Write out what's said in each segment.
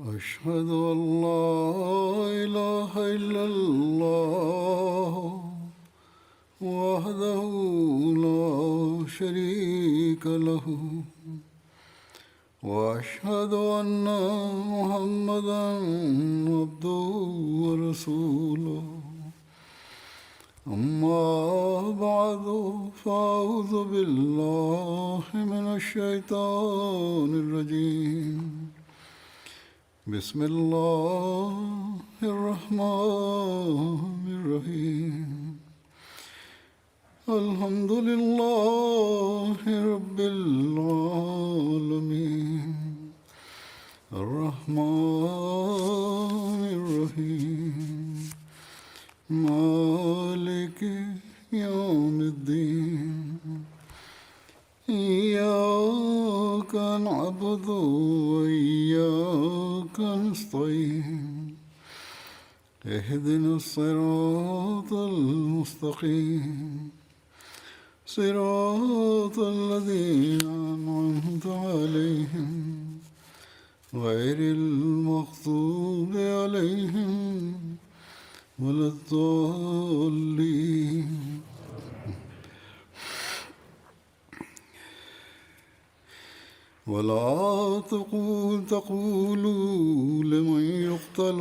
أشهد أن لا إله إلا الله وحده لا شريك له وأشهد أن محمدا عبده ورسوله أما بعد فأعوذ بالله من الشيطان الرجيم بسم الله الرحمن الرحيم الحمد لله رب العالمين الرحمن الرحيم مالك يوم الدين إياك نعبد وإياك نستعين اهدنا الصراط المستقيم صراط الذين أنعمت عليهم غير المغضوب عليهم ولا الضالين. ولا تقولوا لمن يقتل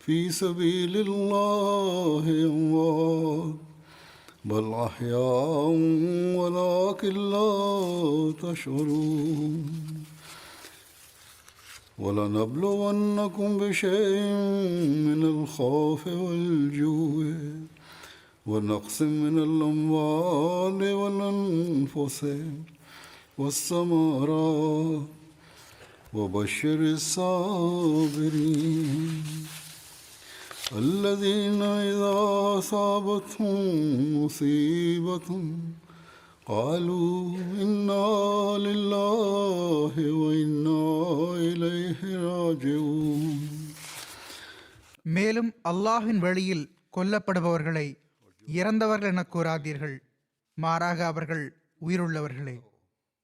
في سبيل الله أموات بل أحياء ولكن لا تشعرون. ولنبلونكم بشيء من الخوف والجوع ونقص من الأموال والأنفس والثمرات وبشر الصابرين الذين إذا أصابتهم مصيبة قالوا إنا لله وإنا إليه راجعون. மேலும் அல்லாஹ்வின் வழியில் கொல்லப்படுபவர்களை இறந்தவர்கள் என கூறாதீர்கள், மாறாக அவர்கள் உயிருள்ளவர்களே,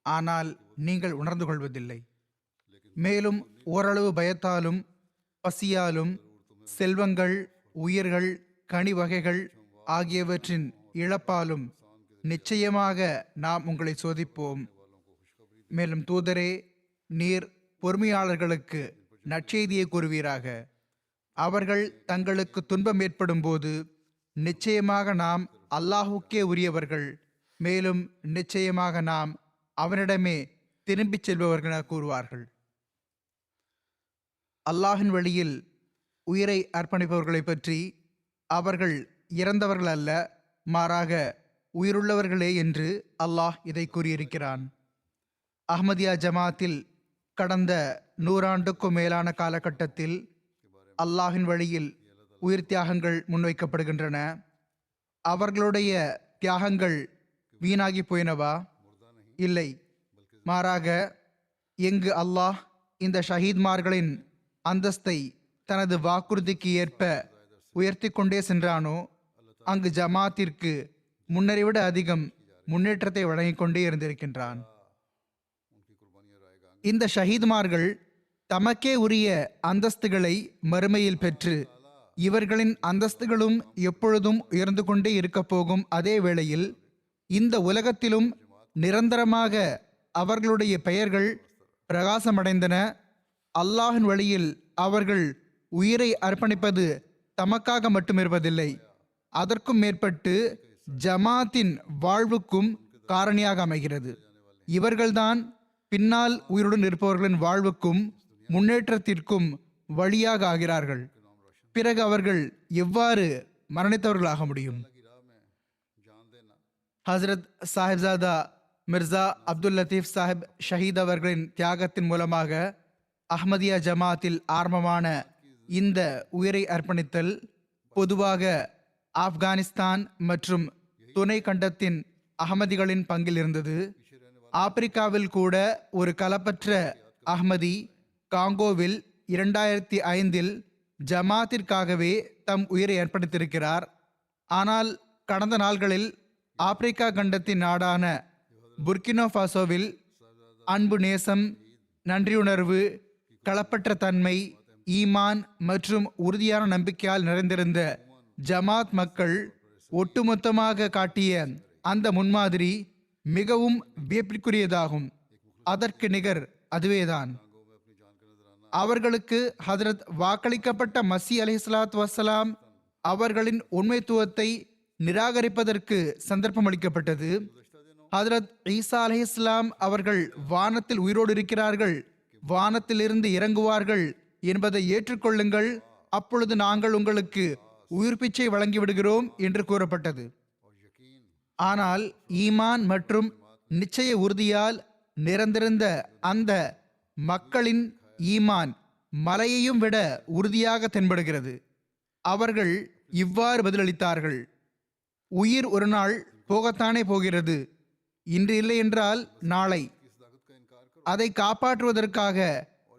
ஆனால் நீங்கள் உணர்ந்து கொள்வதில்லை. மேலும் ஓரளவு பயத்தாலும் பசியாலும் செல்வங்கள், உயிர்கள், கனி வகைகள் ஆகியவற்றின் இழப்பாலும் நிச்சயமாக நாம் உங்களை சோதிப்போம். மேலும் தூதரே, நீர் பொறுமையாளர்களுக்கு நற்செய்தியை கூறுவீராக. அவர்கள் தங்களுக்கு துன்பம் ஏற்படும் போது நிச்சயமாக நாம் அல்லாஹுக்கே உரியவர்கள், மேலும் நிச்சயமாக நாம் அவனிடமே திரும்பிச் செல்பவர்கள் என கூறுவார்கள். அல்லாஹின் வழியில் உயிரை அர்ப்பணிப்பவர்களை பற்றி அவர்கள் இறந்தவர்கள் அல்ல, மாறாக உயிருள்ளவர்களே என்று அல்லாஹ் இதை கூறியிருக்கிறான். அஹ்மதியா ஜமாத்தில் கடந்த 100 ஆண்டுக்கும் மேலான காலகட்டத்தில் அல்லாஹின் வழியில் உயிர் தியாகங்கள் முன்வைக்கப்படுகின்றன. அவர்களுடைய தியாகங்கள் வீணாகி போயினவா? இல்லை, மாறாக எங்கு அல்லாஹ் இந்த ஷஹீத்மார்களின் அந்தஸ்தை தனது வாக்குறுதிக்கு ஏற்ப உயர்த்தி கொண்டே சென்றானோ, அங்கு ஜமாத்திற்கு முன்னரை விட அதிகம் முன்னேற்றத்தை வழங்கிக் கொண்டே இருந்திருக்கின்றான். இந்த ஷஹீத்மார்கள் தமக்கே உரிய அந்தஸ்துகளை மறுமையில் பெற்று இவர்களின் அந்தஸ்துகளும் எப்பொழுதும் உயர்ந்து கொண்டே இருக்க போகும். அதே வேளையில் இந்த உலகத்திலும் நிரந்தரமாக அவர்களுடைய பெயர்கள் பிரகாசமடைந்தன. அல்லாஹின் வழியில் அவர்கள் உயிரை அர்ப்பணிப்பது தமக்காக மட்டும் இருப்பதில்லை, அதற்கும் மேற்பட்டு ஜமாத்தின் வாழ்வுக்கும் காரணியாக அமைகிறது. இவர்கள்தான் பின்னால் உயிருடன் இருப்பவர்களின் வாழ்வுக்கும் முன்னேற்றத்திற்கும் வழியாக ஆகிறார்கள். பிறகு அவர்கள் எவ்வாறு மரணித்தவர்களாக முடியும்? ஹசரத் சாஹிப்சாதா மிர்சா அப்துல் லத்தீப் சாஹிப் ஷஹீத் அவர்களின் தியாகத்தின் மூலமாக அஹ்மதியா ஜமாத்தில் ஆரம்பமான இந்த உயிரை அர்ப்பணித்தல் பொதுவாக ஆப்கானிஸ்தான் மற்றும் துணை கண்டத்தின் அகமதிகளின் பங்கில் இருந்தது. ஆப்பிரிக்காவில் கூட ஒரு களப்பற்ற அஹ்மதி காங்கோவில் 2005 ஜமாத்திற்காகவே தம் உயிரை அர்ப்பணித்திருக்கிறார். ஆனால் கடந்த நாள்களில் ஆப்பிரிக்கா கண்டத்தின் நாடான புர்கினோ ஃபாசோவில் அன்பு, நேசம், நன்றியுணர்வு, களப்பற்ற தன்மை, ஈமான் மற்றும் உறுதியான நம்பிக்கையால் நிறைந்திருந்த ஜமாத் மக்கள் ஒட்டுமொத்தமாக காட்டிய அந்த முன்மாதிரி மிகவும் வியப்பிற்குரியதாகும். அதற்கு நிகர் அதுவேதான். அவர்களுக்கு ஹதரத் வாக்களிக்கப்பட்ட மசி அலைஹிஸ்ஸலாத்து வஸ்ஸலாம் அவர்களின் உண்மைத்துவத்தை நிராகரிப்பதற்கு சந்தர்ப்பம் அளிக்கப்பட்டது. ஹதரத் ஈசா அலைஹிஸ்ஸலாம் அவர்கள் வானத்தில் உயிரோடு இருக்கிறார்கள், வானத்திலிருந்து இறங்குவார்கள் என்பதை ஏற்றுக்கொள்ளுங்கள், அப்பொழுது நாங்கள் உங்களுக்கு உயிர் பிச்சை வழங்கிவிடுகிறோம் என்று கூறப்பட்டது. ஆனால் ஈமான் மற்றும் நிச்சய உறுதியால் நிறந்திருந்த அந்த மக்களின் ஈமான் மலையையும் விட உறுதியாக தென்படுகிறது. அவர்கள் இவ்வாறு பதிலளித்தார்கள்: உயிர் ஒரு நாள் போகத்தானே போகிறது, இன்று இல்லை என்றால் நாளை. அதை காப்பாற்றுவதற்காக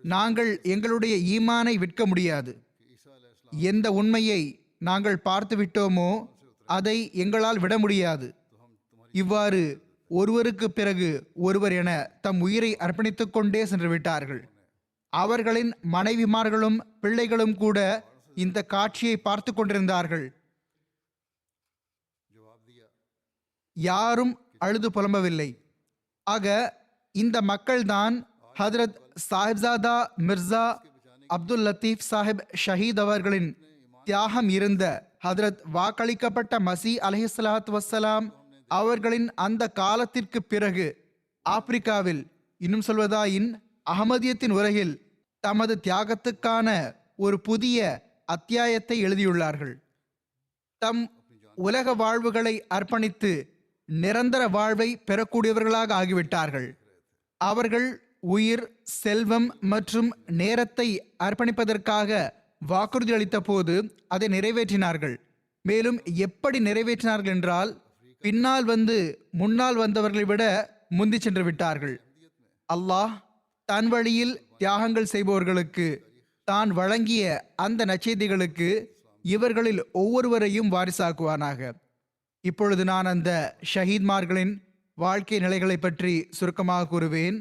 நாங்கள் எங்களுடைய ஈமானை விற்க முடியாது. எந்த உண்மையை நாங்கள் பார்த்து விட்டோமோ அதை எங்களால் விட முடியாது. இவ்வாறு ஒருவருக்கு பிறகு ஒருவர் என தம் உயிரை அர்ப்பணித்துக் கொண்டே சென்று விட்டார்கள். அவர்களின் மனைவிமார்களும் பிள்ளைகளும் கூட இந்த காட்சியை பார்த்து கொண்டிருந்தார்கள். யாரும் அழுது புலம்பவில்லை. ஆக இந்த மக்கள்தான் ஹதரத் சாஹிப்சாதா மிர்சா அப்துல் லத்தீப் சாஹிப் ஷஹீத் அவர்களின் தியாகம் இருந்த ஹதரத் வாக்களிக்கப்பட்ட மசி அலைஹிஸ்ஸலாத்து வஸ்ஸலாம் அவர்களின் அந்த காலத்திற்கு பிறகு ஆப்பிரிக்காவில், இன்னும் சொல்வதாயின் அகமதியத்தின் உலகில் தமது தியாகத்துக்கான ஒரு புதிய அத்தியாயத்தை எழுதியுள்ளார்கள். தம் உலக வாழ்வுகளை அர்ப்பணித்து நிரந்தர வாழ்வை பெறக்கூடியவர்களாக ஆகிவிட்டார்கள். அவர்கள் உயிர், செல்வம் மற்றும் நேரத்தை அர்ப்பணிப்பதற்காக வாக்குறுதி அளித்த போது அதை நிறைவேற்றினார்கள். மேலும் எப்படி நிறைவேற்றினார்கள் என்றால், பின்னால் வந்து முன்னால் வந்தவர்களை விட முந்தி சென்று விட்டார்கள். அல்லாஹ் தன் வழியில் தியாகங்கள் செய்பவர்களுக்கு தான் வழங்கிய அந்த நற்செய்திகளுக்கு இவர்களில் ஒவ்வொருவரையும் வாரிசாக்குவானாக. இப்பொழுது நான் அந்த ஷஹீத்மார்களின் வாழ்க்கை நிலைகளை பற்றி சுருக்கமாக கூறுவேன்.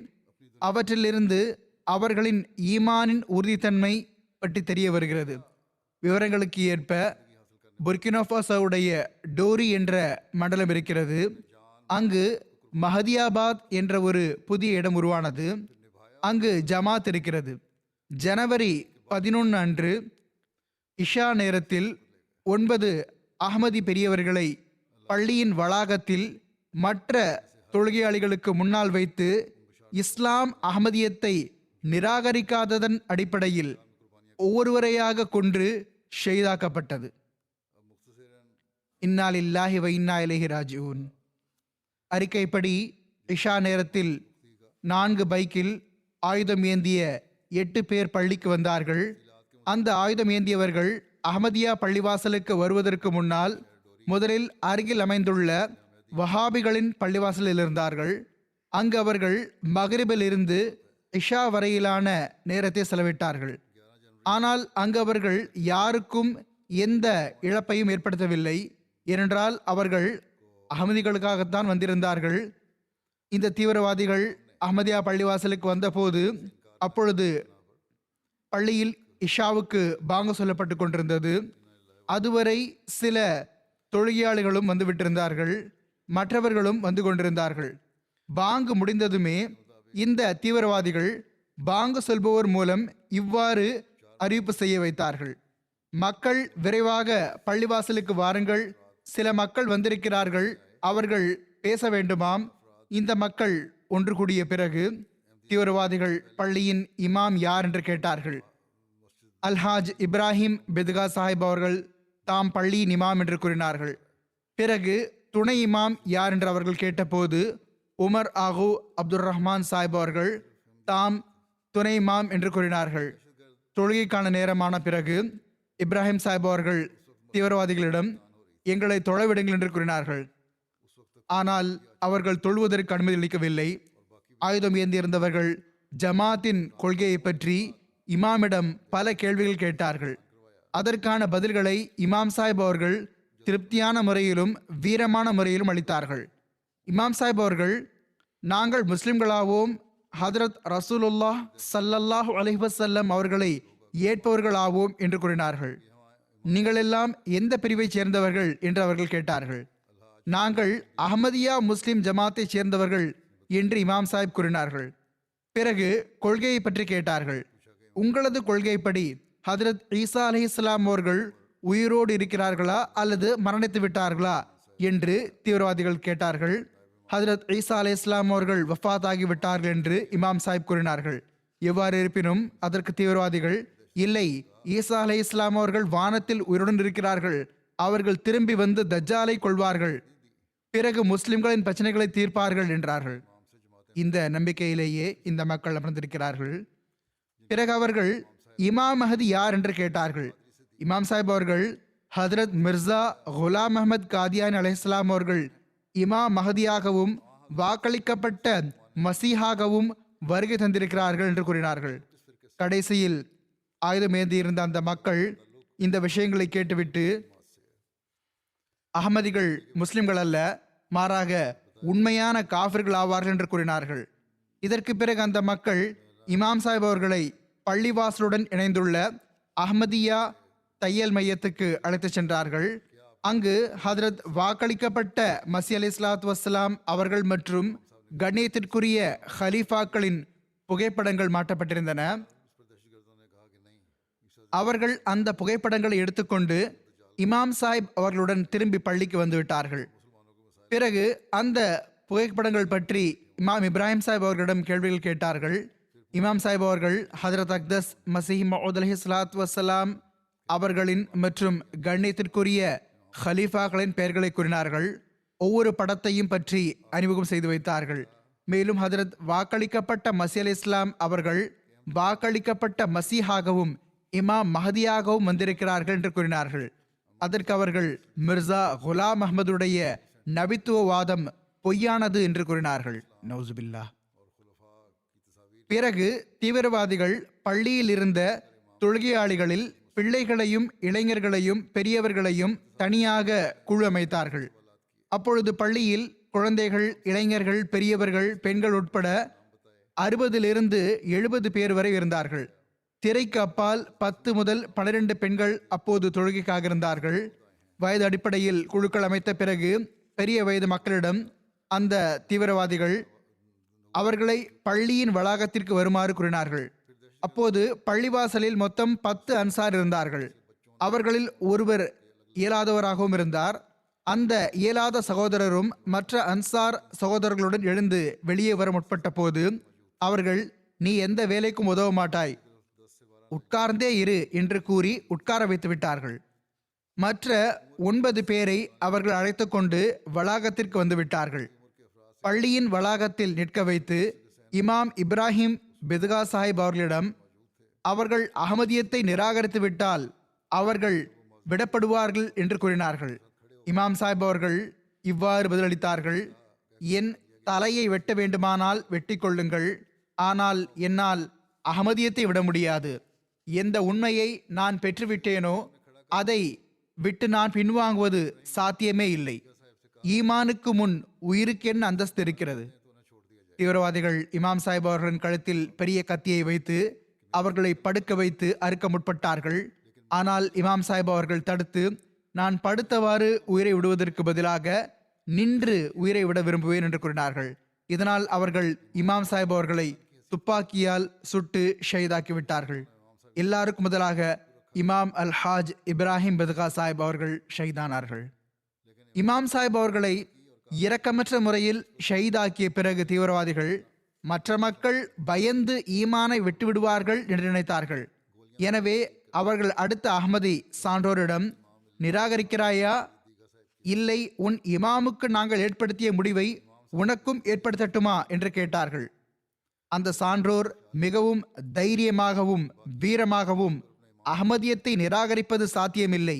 அவற்றிலிருந்து அவர்களின் ஈமானின் உறுதித்தன்மை பற்றி தெரிய வருகிறது. விவரங்களுக்கு ஏற்ப புர்கினோஃபாசோவுடைய டோரி என்ற மண்டலம் இருக்கிறது. அங்கு மஹதியாபாத் என்ற ஒரு புதிய இடம் உருவானது. அங்கு ஜமாத் இருக்கிறது. ஜனவரி 11 அன்று இஷா நேரத்தில் 9 அஹ்மதி பெரியவர்களை பள்ளியின் வளாகத்தில் மற்ற தொழுகையாளிகளுக்கு முன்னால் வைத்து இஸ்லாம் அஹ்மதியத்தை நிராகரிக்காததன் அடிப்படையில் ஒவ்வொருவரையாக கொன்று ஷஹீதாக்கப்பட்டது. இன்னா லில்லாஹி வ இன்னா இலைஹி ராஜிஊன். அறிக்கைப்படி இஷா நேரத்தில் 4 பைக்கில் ஆயுதம் ஏந்திய 8 பேர் பள்ளிக்கு வந்தார்கள். அந்த ஆயுதம் ஏந்தியவர்கள் அஹ்மதியா பள்ளிவாசலுக்கு வருவதற்கு முன்னால் முதலில் அருகில் அமைந்துள்ள வஹாபிகளின் பள்ளிவாசலில் இருந்தார்கள். அங்கு அவர்கள் மக்ரிபில் இருந்து இஷா வரையிலான நேரத்தை செலவிட்டார்கள். ஆனால் அங்கு அவர்கள் யாருக்கும் எந்த இழப்பையும் ஏற்படுத்தவில்லை. ஏனென்றால் அவர்கள் அகமதிகளுக்காகத்தான் வந்திருந்தார்கள். இந்த தீவிரவாதிகள் அஹ்மதியா பள்ளிவாசலுக்கு வந்தபோது அப்பொழுது பள்ளியில் இஷாவுக்கு பாங்கு சொல்லப்பட்டு கொண்டிருந்தது. அதுவரை சில தொழுகையாளிகளும் வந்துவிட்டிருந்தார்கள், மற்றவர்களும் வந்து கொண்டிருந்தார்கள். பாங்கு முடிந்ததுமே இந்த தீவிரவாதிகள் பாங்கு சொல்பவர் மூலம் இவ்வாறு அறிவிப்பு செய்ய வைத்தார்கள்: மக்கள் விரைவாக பள்ளிவாசலுக்கு வாருங்கள், சில மக்கள் வந்திருக்கிறார்கள், அவர்கள் பேச வேண்டுமாம். இந்த மக்கள் ஒன்று கூடிய பிறகு தீவிரவாதிகள் பள்ளியின் இமாம் யார் என்று கேட்டார்கள். அல்ஹாஜ் இப்ராஹிம் பெத்கா சாஹிப் அவர்கள் தாம் பள்ளியின் இமாம் என்று கூறினார்கள். பிறகு துணை இமாம் யார் என்று அவர்கள் கேட்டபோது உமர் ஆகு அப்துல் ரஹ்மான் சாஹிப் அவர்கள் தாம் துணை இமாம் என்று கூறினார்கள். தொழுகைக்கான நேரமான பிறகு இப்ராஹிம் சாஹிப் அவர்கள் தீவிரவாதிகளிடம் எங்களை தொலைவிடுங்கள் என்று கூறினார்கள். ஆனால் அவர்கள் தொழுவதற்கு அனுமதி அளிக்கவில்லை. ஆயுதம் ஏந்தியிருந்தவர்கள் ஜமாத்தின் கொள்கையை பற்றி இமாமிடம் பல கேள்விகள் கேட்டார்கள். அதற்கான பதில்களை இமாம் சாஹிப் அவர்கள் திருப்தியான முறையிலும் வீரமான முறையிலும் அளித்தார்கள். இமாம் சாஹிப் அவர்கள், நாங்கள் முஸ்லிம்களாவோம், ஹதரத் ரசூலுல்லாஹ் ஸல்லல்லாஹு அலைஹி வஸல்லம் அவர்களை ஏற்பவர்களாவோம் என்று கூறினார்கள். நீங்கள் எல்லாம் எந்த பிரிவைச் சேர்ந்தவர்கள் என்று அவர்கள் கேட்டார்கள். நாங்கள் அஹ்மதியா முஸ்லிம் ஜமாத்தை சேர்ந்தவர்கள் என்று இமாம் சாஹிப் கூறினார்கள். பிறகு கொள்கையை பற்றி கேட்டார்கள். உங்களது கொள்கைப்படி ஹதரத் ஈசா அலைஹிஸ்ஸலாம் அவர்கள் உயிரோடு இருக்கிறார்களா அல்லது மரணித்து விட்டார்களா என்று தீவிரவாதிகள் கேட்டார்கள். ஹதரத் ஈசா அலைஹிஸ்ஸலாம் அவர்கள் வஃபாத் ஆகிவிட்டார்கள் என்று இமாம் சாஹிப் கூறினார்கள். எவ்வாறு இருப்பினும் அதற்கு தீவிரவாதிகள், இல்லை, ஈசா அலைஹிஸ்ஸலாம் அவர்கள் வானத்தில் உயிருடன் இருக்கிறார்கள், அவர்கள் திரும்பி வந்து தஜ்ஜாலை கொள்வார்கள், பிறகு முஸ்லிம்களின் பிரச்சனைகளை தீர்ப்பார்கள் என்றார்கள். இந்த நம்பிக்கையிலேயே இந்த மக்கள் அமர்ந்திருக்கிறார்கள். பிறகு அவர்கள் இமாம் மஹதி யார் என்று கேட்டார்கள். இமாம் சாஹிப் அவர்கள் ஹதரத் மிர்சா குலாம் அஹ்மத் காதியான் அலைஹிஸ்ஸலாம் அவர்கள் இமாம் மஹதியாகவும் வாக்களிக்கப்பட்ட மசீஹாகவும் வருகை தந்திருக்கிறார்கள் என்று கூறினார்கள். கடைசியில் ஆயுதம் ஏந்தியிருந்த அந்த மக்கள் இந்த விஷயங்களை கேட்டுவிட்டு, அகமதிகள் முஸ்லிம்கள் அல்ல, மாறாக உண்மையான காஃபிர்கள் ஆவார்கள் என்று கூறினார்கள். இதற்கு பிறகு அந்த மக்கள் இமாம் சாஹிப் அவர்களை பள்ளிவாசலுடன் இணைந்துள்ள அஹ்மதியா தையல் மையத்துக்கு அழைத்துச் சென்றார்கள். அங்கு ஹதரத் வாக்களிக்கப்பட்ட மசி அலி இஸ்லாத்து வஸ்ஸலாம் அவர்கள் மற்றும் கண்ணியத்திற்குரிய ஹலீஃபாக்களின் புகைப்படங்கள் மாட்டப்பட்டிருந்தன. அவர்கள் அந்த புகைப்படங்களை எடுத்துக்கொண்டு இமாம் சாஹிப் அவர்களுடன் திரும்பி பள்ளிக்கு வந்துவிட்டார்கள். பிறகு அந்த புகைப்படங்கள் பற்றி இமாம் இப்ராஹிம் சாஹிப் அவர்களிடம் கேள்விகள் கேட்டார்கள். இமாம் சாஹிப் அவர்கள் ஹதரத் அக்தஸ் மசீஹ் மவ்ஊத் அலைஹிஸ்ஸலாத்து வஸ்ஸலாம் அவர்களின் மற்றும் கண்ணியத்திற்குரிய ஹலீஃபாக்களின் பெயர்களை கூறினார்கள். ஒவ்வொரு படத்தையும் பற்றி அறிமுகம் செய்து வைத்தார்கள். மேலும் ஹதரத் வாக்களிக்கப்பட்ட மசி அலி இஸ்லாம் அவர்கள் வாக்களிக்கப்பட்ட மசீஹாகவும் இமாம் மஹதியாகவும் வந்திருக்கிறார்கள் என்று கூறினார்கள். அதற்கு அவர்கள் மிர்சா குலாம் அஹ்மதுடைய நபித்துவவாதம் பொய்யானது என்று கூறினார்கள். நௌசுபில்லா. பிறகு தீவிரவாதிகள் பள்ளியில் இருந்த தொழுகையாளிகளில் பிள்ளைகளையும் இளைஞர்களையும் பெரியவர்களையும் தனியாக குழு அமைத்தார்கள். அப்பொழுது பள்ளியில் குழந்தைகள், இளைஞர்கள், பெரியவர்கள், பெண்கள் உட்பட 60 70 பேர் வரை இருந்தார்கள். திரைக்கு அப்பால் 10 முதல் 12 பெண்கள் அப்போது தொழுகைக்காக இருந்தார்கள். வயது அடிப்படையில் குழுக்கள் அமைத்த பிறகு பெரிய வயது மக்களிடம் அந்த தீவிரவாதிகள் அவர்களை பள்ளியின் வளாகத்திற்கு வருமாறு கூறினார்கள். அப்போது பள்ளிவாசலில் மொத்தம் 10 அன்சார் இருந்தார்கள். அவர்களில் ஒருவர் இயலாதவராகவும் இருந்தார். அந்த இயலாத சகோதரரும் மற்ற அன்சார் சகோதரர்களுடன் எழுந்து வெளியே வர முற்பட்ட போது அவர்கள், நீ எந்த வேலைக்கும் உதவ மாட்டாய், உட்கார்ந்தே இரு என்று கூறி உட்கார வைத்து விட்டார்கள். மற்ற 9 பேரை அவர்கள் அழைத்து கொண்டு வளாகத்திற்கு வந்து விட்டார்கள். பள்ளியின் வளாகத்தில் நிற்க வைத்து இமாம் இப்ராஹிம் பித்கா சாஹிப் அவர்களிடம், அவர்கள் அகமதியத்தை நிராகரித்து விட்டால் அவர்கள் விடப்படுவார்கள் என்று கூறினார்கள். இமாம் சாஹிப் அவர்கள் இவ்வாறு பதிலளித்தார்கள், என் தலையை வெட்ட வேண்டுமானால் வெட்டி கொள்ளுங்கள், ஆனால் என்னால் அகமதியத்தை விட முடியாது. எந்த உண்மையை நான் பெற்றுவிட்டேனோ அதை விட்டு நான் பின்வாங்குவது சாத்தியமே இல்லை. ஈமானுக்கு முன் உயிருக்கு என்ன அந்தஸ்து இருக்கிறது? தீவிரவாதிகள் இமாம் சாஹிப் அவர்களின் கழுத்தில் பெரிய கத்தியை வைத்து அவர்களை படுக்க வைத்து அறுக்க முற்பட்டார்கள். ஆனால் இமாம் சாஹிப் அவர்கள் தடுத்து, நான் படுத்தவாறு உயிரை விடுவதற்கு பதிலாக நின்று உயிரை விட விரும்புவேன் என்று கூறினார்கள். இதனால் அவர்கள் இமாம் சாஹிப் அவர்களை துப்பாக்கியால் சுட்டு ஷஹீதாக்கி விட்டார்கள். எல்லாருக்கும் முதலாக இமாம் அல் ஹாஜ் இப்ராஹிம் பித்கா சாஹிப் அவர்கள் ஷஹீதானார்கள். இமாம் சாஹிப் அவர்களை இரக்கமற்ற முறையில் ஷஹீதாக்கிய பிறகு தீவிரவாதிகள் மற்ற மக்கள் பயந்து ஈமானை விட்டுவிடுவார்கள் என்று நினைத்தார்கள். எனவே அவர்கள் அடுத்த அஹ்மதி சான்றோரிடம், நிராகரிக்கிறாயா, இல்லை உன் இமாமுக்கு நாங்கள் ஏற்படுத்திய முடிவை உனக்கும் ஏற்படுத்தட்டுமா என்று கேட்டார்கள். அந்த சான்றோர் மிகவும் தைரியமாகவும் வீரமாகவும், அஹ்மதியத்தை நிராகரிப்பது சாத்தியமில்லை,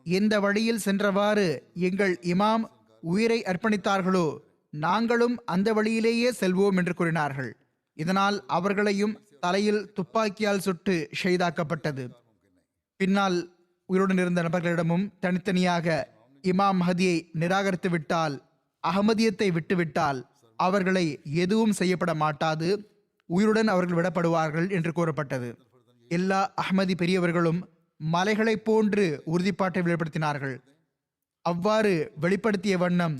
எந்த வழியில் சென்றவாறு எங்கள் இமாம் உயிரை அர்ப்பணித்தார்களோ நாங்களும் அந்த வழியிலேயே செல்வோம் என்று கூறினார்கள். இதனால் அவர்களையும் தலையில் துப்பாக்கியால் சுட்டு ஷஹீதாக்கப்பட்டது. பின்னால் உயிருடன் இருந்த நபர்களிடமும் தனித்தனியாக இமாம் மஹதியை நிராகரித்து விட்டால், அகமதியத்தை விட்டுவிட்டால் அவர்களை எதுவும் செய்யப்பட மாட்டாது, உயிருடன் அவர்கள் விடப்படுவார்கள் என்று கூறப்பட்டது. எல்லா அஹ்மதி பெரியவர்களும் மலைகளைப் போன்று உறுதிப்பாட்டை வெளிப்படுத்தினார்கள். அவ்வாறு வெளிப்படுத்திய வண்ணம்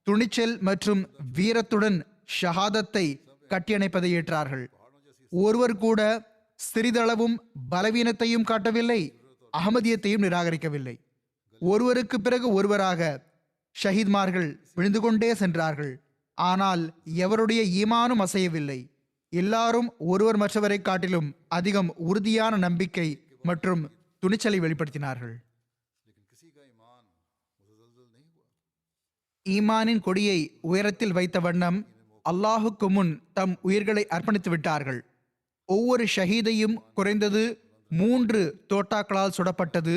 துணிச்சல் மற்றும் வீரத்துடன் ஷஹாதத்தை கட்டியணைப்பதை ஏற்றார்கள். ஒருவர் கூட சிறிதளவும் பலவீனத்தையும் காட்டவில்லை, அகமதியத்தையும் நிராகரிக்கவில்லை. ஒருவருக்கு பிறகு ஒருவராக ஷஹீத்மார்கள் விழுந்து கொண்டே சென்றார்கள். ஆனால் எவருடைய ஈமானும் அசையவில்லை. எல்லாரும் ஒருவர் மற்றவரை காட்டிலும் அதிகம் உறுதியான நம்பிக்கை மற்றும் துணிச்சலை வெளிப்படுத்தினார்கள். ஈமானின் கொடியை உயரத்தில் வைத்த வண்ணம் அல்லாஹுக்கு முன் தம் உயிர்களை அர்ப்பணித்து விட்டார்கள். ஒவ்வொரு ஷஹீதையும் குறைந்தது 3 தோட்டாக்களால் சுடப்பட்டது.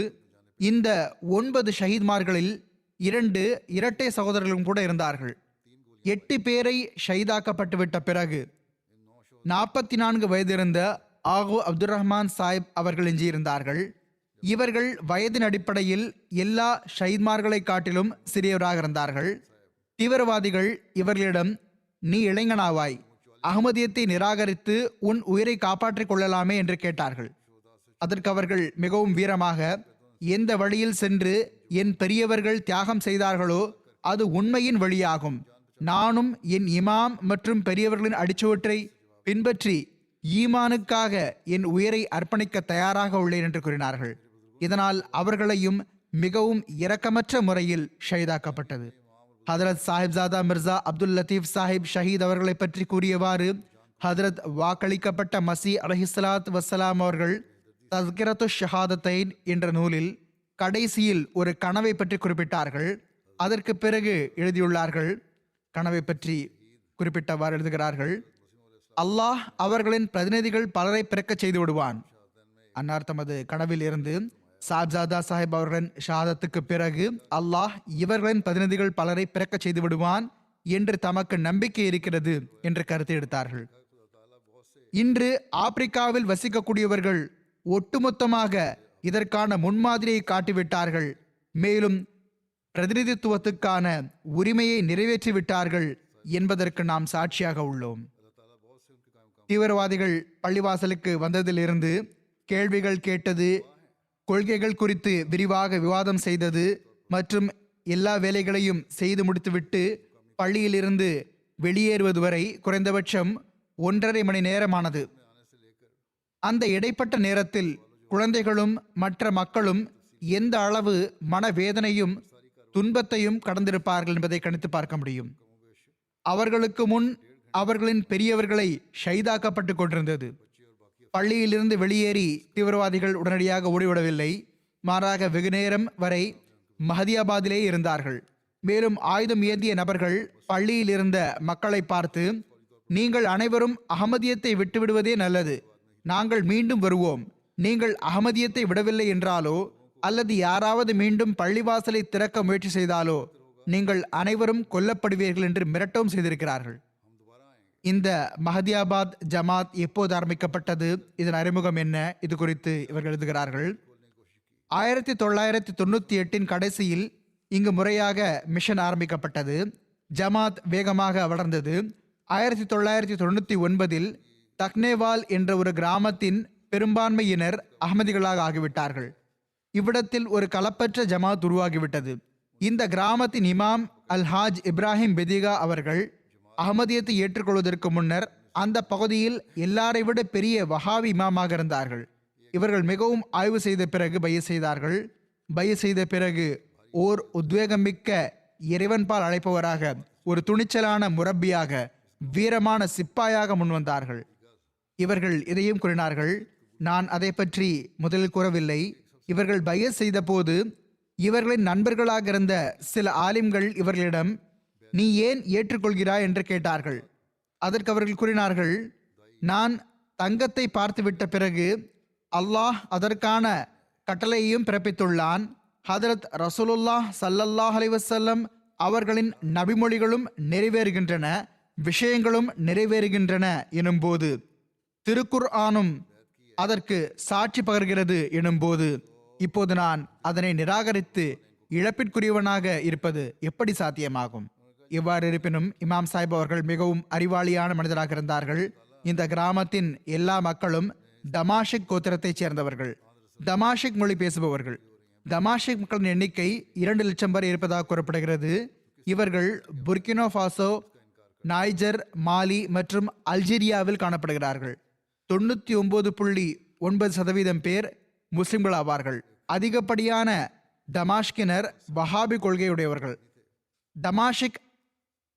இந்த 9 ஷஹீத்மார்களில் 2 இரட்டை சகோதரர்களும் கூட இருந்தார்கள். 8 பேரை ஷஹீதாக்கப்பட்டு விட்ட பிறகு 44 வயதிருந்த ஆகு அப்துல் ரஹ்மான் சாஹிப் அவர்கள் எஞ்சியிருந்தார்கள். இவர்கள் வயதின் அடிப்படையில் எல்லா ஷஹீத்மார்களை காட்டிலும் சிறியவராக இருந்தார்கள். தீவிரவாதிகள் இவர்களிடம், நீ இளைஞனாவாய், அகமதியத்தை நிராகரித்து உன் உயிரை காப்பாற்றிக் கொள்ளலாமே என்று கேட்டார்கள். அதற்கு அவர்கள் மிகவும் வீரமாக, எந்த வழியில் சென்று என் பெரியவர்கள் தியாகம் செய்தார்களோ அது உண்மையின் வழியாகும். நானும் என் இமாம் மற்றும் பெரியவர்களின் அடிச்சுவற்றை பின்பற்றி ஈமானுக்காக என் உயிரை அர்ப்பணிக்க தயாராக உள்ளேன் என்று கூறினார்கள். இதனால் அவர்களையும் மிகவும் இரக்கமற்ற முறையில் ஷஹீதாக்கப்பட்டது. ஹதரத் சாஹிப்ஜாதா மிர்சா அப்துல் லத்தீப் சாஹிப் ஷஹீத் அவர்களை பற்றி கூறியவாறு, ஹதரத் வாக்களிக்கப்பட்ட மசி அலைஹிஸ்ஸலாத் வஸ்ஸலாம் அவர்கள் தஸ்கிரத்து ஷஹாதத்தைன் என்ற நூலில் கடைசியில் ஒரு கனவை பற்றி குறிப்பிட்டார்கள். அதற்கு பிறகு எழுதியுள்ளார்கள். கனவை பற்றி குறிப்பிட்டவாறு எழுதுகிறார்கள், அல்லாஹ் அவர்களின் பிரதிநிதிகள் பலரை பிறக்கச் செய்து விடுவான். அன்னார் தமது கனவில் இருந்து சாஹிப்ஜாதா சாஹிப் அவர்களின் ஷஹாதத்துக்கு பிறகு அல்லாஹ் இவர்களின் பிரதிநிதிகள் பலரை பிறக்கச் செய்து விடுவான் என்று தமக்கு நம்பிக்கை இருக்கிறது என்று கருத்து எடுத்தார்கள். இன்று ஆப்பிரிக்காவில் வசிக்கக்கூடியவர்கள் ஒட்டுமொத்தமாக இதற்கான முன்மாதிரியை காட்டிவிட்டார்கள். மேலும் பிரதிநிதித்துவத்துக்கான உரிமையை நிறைவேற்றிவிட்டார்கள் என்பதற்கு நாம் சாட்சியாக உள்ளோம். தீவிரவாதிகள் பள்ளிவாசலுக்கு வந்ததிலிருந்து கேள்விகள் கேட்டது, கொள்கைகள் குறித்து விரிவாக விவாதம் செய்தது மற்றும் எல்லா வேலைகளையும் செய்து முடித்துவிட்டு பள்ளியிலிருந்து வெளியேறுவது வரை குறைந்தபட்சம் 1.5 மணி நேரமானது. அந்த இடைப்பட்ட நேரத்தில் குழந்தைகளும் மற்ற மக்களும் எந்த அளவு மனவேதனையும் துன்பத்தையும் கடந்திருப்பார்கள் என்பதை கணித்து பார்க்க முடியும். அவர்களுக்கு முன் அவர்களின் பெரியவர்களை ஷஹீதாக்கப்பட்டு கொண்டிருந்தது. பள்ளியிலிருந்து வெளியேறி தீவிரவாதிகள் உடனடியாக ஓடிவிடவில்லை. மாறாக வெகு நேரம் வரை மஹதியாபாதிலே இருந்தார்கள். மேலும் ஆயுதம் ஏந்திய நபர்கள் பள்ளியில் இருந்த மக்களை பார்த்து, நீங்கள் அனைவரும் அகமதியத்தை விட்டுவிடுவதே நல்லது, நாங்கள் மீண்டும் வருவோம். நீங்கள் அகமதியத்தை விடவில்லை என்றாலோ அல்லது யாராவது மீண்டும் பள்ளிவாசலை திறக்க முயற்சி செய்தாலோ நீங்கள் அனைவரும் கொல்லப்படுவீர்கள் என்று மிரட்டவும் செய்திருக்கிறார்கள். இந்த மஹதியாபாத் ஜமாத் எப்போது ஆரம்பிக்கப்பட்டது, இதன் அறிமுகம் என்ன, இது குறித்து இவர்கள் எழுதுகிறார்கள். 1998 கடைசியில் இங்கு முறையாக மிஷன் ஆரம்பிக்கப்பட்டது. ஜமாத் வேகமாக வளர்ந்தது. 1999 தக்னேவால் என்ற ஒரு கிராமத்தின் பெரும்பான்மையினர் அகமதிகளாக ஆகிவிட்டார்கள். இவ்விடத்தில் ஒரு கலப்பற்ற ஜமாத் உருவாகிவிட்டது. இந்த கிராமத்தின் இமாம் அல்ஹாஜ் இப்ராஹிம் பெதிகா அவர்கள் அகமதியத்தை ஏற்றுக்கொள்வதற்கு முன்னர் அந்த பகுதியில் எல்லாரை விட பெரிய வஹாபி இமாமாக இருந்தார்கள். இவர்கள் மிகவும் ஆய்வு செய்த பிறகு பைய செய்தார்கள். பைய செய்த பிறகு ஓர் உத்வேகமிக்க இறைவன்பால் அழைப்பவராக, ஒரு துணிச்சலான முரப்பியாக, வீரமான சிப்பாயாக முன்வந்தார்கள். இவர்கள் இதையும் கூறினார்கள், நான் அதை பற்றி முதலில் கூறவில்லை. இவர்கள் பைய செய்த போது இவர்களின் நண்பர்களாக இருந்த சில ஆலிம்கள் இவர்களிடம், நீ ஏன் ஏற்றுக்கொள்கிறாய் என்று கேட்டார்கள். அதற்கு அவர்கள் கூறினார்கள், நான் தங்கத்தை பார்த்துவிட்ட பிறகு அல்லாஹ் அதற்கான கட்டளையையும் பிறப்பித்துள்ளான். ஹதரத் ரசூலுல்லாஹ் ஸல்லல்லாஹு அலைஹி வஸல்லம் அவர்களின் நபிமொழிகளும் நிறைவேறுகின்றன, விஷயங்களும் நிறைவேறுகின்றன எனும்போது, திருக்குர்ஆனும் அதற்கு சாட்சி பகர்கிறது எனும்போது, இப்போது நான் அதனை நிராகரித்து இழப்பிற்குரியவனாக இருப்பது எப்படி சாத்தியமாகும்? எவ்வாறு இருப்பினும் இமாம் சாஹிப் அவர்கள் மிகவும் அறிவாளியான மனிதராக இருந்தார்கள். இந்த கிராமத்தின் எல்லா மக்களும் தமாஷிக் கோத்திரத்தைச் சேர்ந்தவர்கள், தமாஷிக் மொழி பேசுபவர்கள். தமாஷிக் மக்களின் எண்ணிக்கை 2 லட்சம் வரை இருப்பதாக கூறப்படுகிறது. இவர்கள் புர்கினோ ஃபாசோ, நைஜர், மாலி மற்றும் அல்ஜீரியாவில் காணப்படுகிறார்கள். 99.9% பேர் முஸ்லிம்கள் ஆவார்கள். அதிகப்படியான தமாஷ்கினர் வஹாபி கொள்கையுடையவர்கள். தமாஷிக்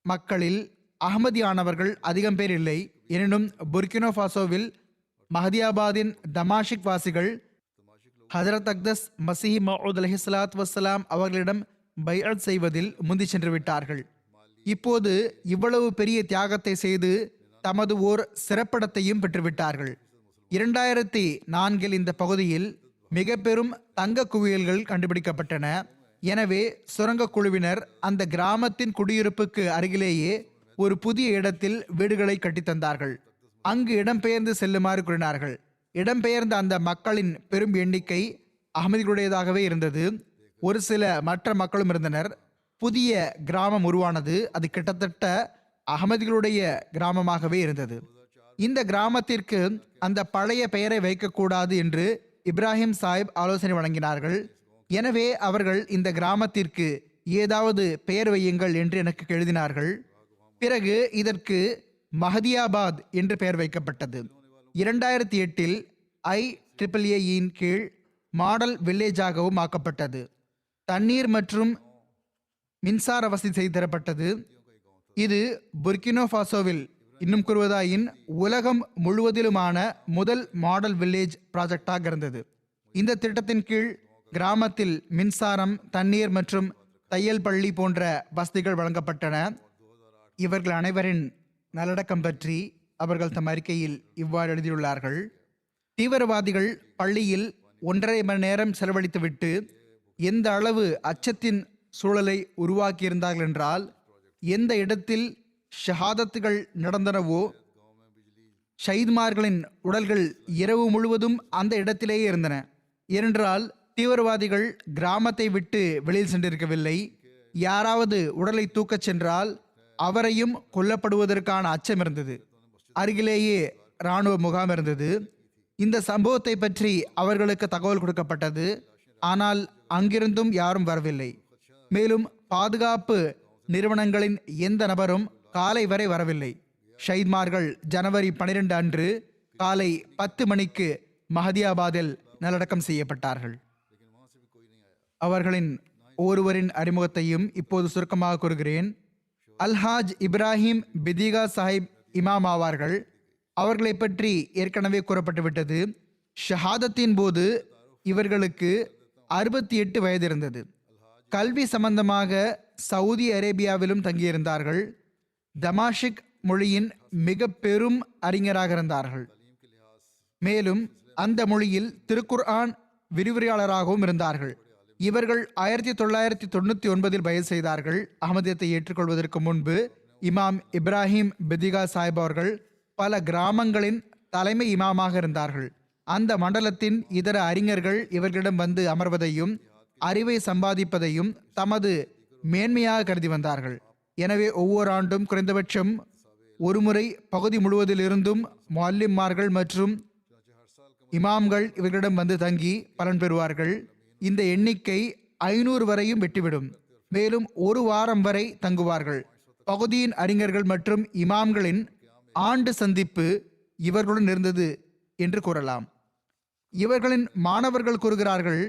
மக்களில் அகமதியானவர்கள் அதிகம் பேர் இல்லை. எனினும் புர்கினோ ஃபாசோவில் மஹதியாபாதின் தமாஷிக் வாசிகள் ஹதரத் அக்தஸ் மசீஹ் மவ்ஊத் அலைஹிஸ்ஸலாத்து வஸ்ஸலாம் அவர்களிடம் பைஅத் செய்வதில் முந்தி சென்று விட்டார்கள். இப்போது இவ்வளவு பெரிய தியாகத்தை செய்து தமது ஓர் சிறப்பிடத்தையும் பெற்றுவிட்டார்கள். 2004 இந்த பகுதியில் மிக பெரும் தங்க குவியல்கள் கண்டுபிடிக்கப்பட்டன. எனவே சுரங்க குழுவினர் அந்த கிராமத்தின் குடியிருப்புக்கு அருகிலேயே ஒரு புதிய இடத்தில் வீடுகளை கட்டித்தந்தார்கள். அங்கு இடம்பெயர்ந்து செல்லுமாறு கூறினார்கள். இடம்பெயர்ந்த அந்த மக்களின் பெரும் எண்ணிக்கை அகமதிகளுடையதாகவே இருந்தது. ஒரு சில மற்ற மக்களும் இருந்தனர். புதிய கிராமம் உருவானது. அது கிட்டத்தட்ட அகமதிகளுடைய கிராமமாகவே இருந்தது. இந்த கிராமத்திற்கு அந்த பழைய பெயரை வைக்கக்கூடாது என்று இப்ராஹிம் சாஹிப் ஆலோசனை வழங்கினார்கள். எனவே அவர்கள் இந்த கிராமத்திற்கு ஏதாவது பெயர் வையுங்கள் என்று எனக்கு எழுதினார்கள். பிறகு இதற்கு மஹதியாபாத் என்று பெயர் வைக்கப்பட்டது. 2008 IAAA-யின் கீழ் மாடல் வில்லேஜாகவும் ஆக்கப்பட்டது. தண்ணீர் மற்றும் மின்சார வசதி செய்து தரப்பட்டது. இது புர்கினோ ஃபாசோவில், இன்னும் கூறுவதாயின் உலகம் முழுவதிலுமான முதல் மாடல் வில்லேஜ் ப்ராஜெக்டாக இருந்தது. இந்த திட்டத்தின் கீழ் கிராமத்தில் மின்சாரம், தண்ணீர் மற்றும் தையல் பள்ளி போன்ற வசதிகள் வழங்கப்பட்டன. இவர்கள் அனைவரின் நல்லடக்கம் பற்றி அவர்கள் தம் அறிக்கையில் இவ்வாறு எழுதியுள்ளார்கள். தீவிரவாதிகள் பள்ளியில் 1.5 மணி நேரம் செலவழித்துவிட்டு எந்த அளவு அச்சத்தின் சூழலை உருவாக்கியிருந்தார்கள் என்றால், எந்த இடத்தில் ஷஹாதத்துகள் நடந்தனவோ ஷஹீத்மார்களின் உடல்கள் இரவு முழுவதும் அந்த இடத்திலேயே இருந்தன. ஏனென்றால் தீவிரவாதிகள் கிராமத்தை விட்டு வெளியில் சென்றிருக்கவில்லை. யாராவது உடலை தூக்கச் சென்றால் அவரையும் கொல்லப்படுவதற்கான அச்சம் இருந்தது. அருகிலேயே இராணுவ முகாம் இருந்தது. இந்த சம்பவத்தை பற்றி அவர்களுக்கு தகவல் கொடுக்கப்பட்டது. ஆனால் அங்கிருந்தும் யாரும் வரவில்லை. மேலும் பாதுகாப்பு நிறுவனங்களின் எந்த நபரும் காலை வரை வரவில்லை. ஷஹீத்மார்கள் ஜனவரி 12 அன்று காலை 10 மணிக்கு மஹதியாபாதில் நல்லடக்கம் செய்யப்பட்டார்கள். அவர்களின் ஒருவரின் அறிமுகத்தையும் இப்போது சுருக்கமாக கூறுகிறேன். அல்ஹாஜ் இப்ராஹிம் பிதிகா சாஹிப் இமாம் ஆவார்கள். அவர்களை பற்றி ஏற்கனவே கூறப்பட்டுவிட்டது. ஷஹாதத்தின் போது இவர்களுக்கு 68 வயது இருந்தது. கல்வி சம்பந்தமாக சவுதி அரேபியாவிலும் தங்கியிருந்தார்கள். தமாஷிக் மொழியின் மிக பெரும் அறிஞராக இருந்தார்கள். மேலும் அந்த மொழியில் திருக்குர்ஆன் விரிவுரையாளராகவும் இருந்தார்கள். இவர்கள் 1999 பயஸ் செய்தார்கள். அகமதியத்தை ஏற்றுக்கொள்வதற்கு முன்பு இமாம் இப்ராஹிம் பிதிகா சாஹிப் அவர்கள் பல கிராமங்களின் தலைமை இமாமாக இருந்தார்கள். அந்த மண்டலத்தின் இதர அறிஞர்கள் இவர்களிடம் வந்து அமர்வதையும் அறிவை சம்பாதிப்பதையும் தமது மேன்மையாக கருதி வந்தார்கள். எனவே ஒவ்வொரு ஆண்டும் குறைந்தபட்சம் ஒரு முறை பகுதி முழுவதிலிருந்தும் முஅல்லிம்மார்கள் மற்றும் இமாம்கள் இவர்களிடம் வந்து தங்கி பலன் பெறுவார்கள். இந்த எண்ணிக்கை 500 வரையும் வெட்டிவிடும். மேலும் ஒரு வாரம் வரை தங்குவார்கள். பகுதியின் அறிஞர்கள் மற்றும் இமாம்களின் ஆண்டு சந்திப்பு இவர்களுடன் இருந்தது என்று கூறலாம். இவர்களின் மாணவர்கள் கூறுகிறார்கள்,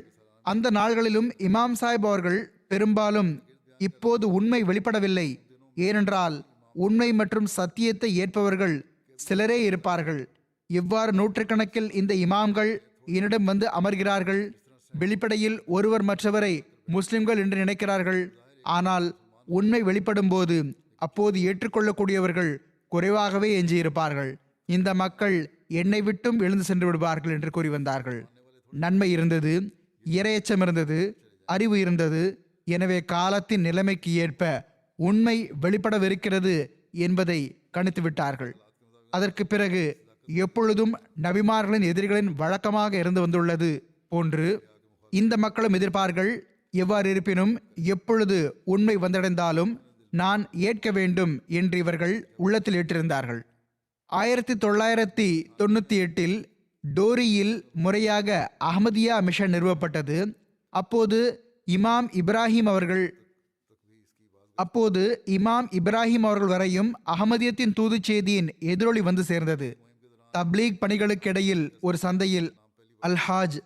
அந்த நாள்களிலும் இமாம் சாஹிப் அவர்கள் பெரும்பாலும் இப்போது உண்மை வெளிப்படவில்லை. ஏனென்றால் உண்மை மற்றும் சத்தியத்தை ஏற்பவர்கள் சிலரே இருப்பார்கள். இவ்வாறு நூற்றுக்கணக்கில் இந்த இமாம்கள் என்னிடம் வந்து அமர்கிறார்கள். வெளிப்படையில் ஒருவர் மற்றவரை முஸ்லிம்கள் என்று நினைக்கிறார்கள். ஆனால் உண்மை வெளிப்படும் போது அப்போது ஏற்றுக்கொள்ளக்கூடியவர்கள் குறைவாகவே எஞ்சியிருப்பார்கள். இந்த மக்கள் என்னை விட்டும் எழுந்து சென்று விடுவார்கள் என்று கூறி வந்தார்கள். நன்மை இருந்தது, இரையச்சம் இருந்தது, அறிவு இருந்தது. எனவே காலத்தின் நிலைமைக்கு ஏற்ப உண்மை வெளிப்படவிருக்கிறது என்பதை கணித்து விட்டார்கள். அதற்கு பிறகு எப்பொழுதும் நபிமார்களின் எதிரிகளின் வழக்கமாக இருந்து வந்துள்ளது போன்று இந்த மக்களும் எதிர்ப்பார்கள். எவ்வாறு இருப்பினும் எப்பொழுது உண்மை வந்தடைந்தாலும் நான் ஏற்க வேண்டும் என்று இவர்கள் உள்ளத்தில் ஏற்றிருந்தார்கள். 1998 டோரியில் முறையாக அஹ்மதியா மிஷன் நிறுவப்பட்டது. அப்போது இமாம் இப்ராஹிம் அவர்கள் வரையும் அகமதியத்தின் தூது செய்தியின் எதிரொலி வந்து சேர்ந்தது. தப்லீக் பணிகளுக்கிடையில் ஒரு சந்தையில் அல்ஹாஜ்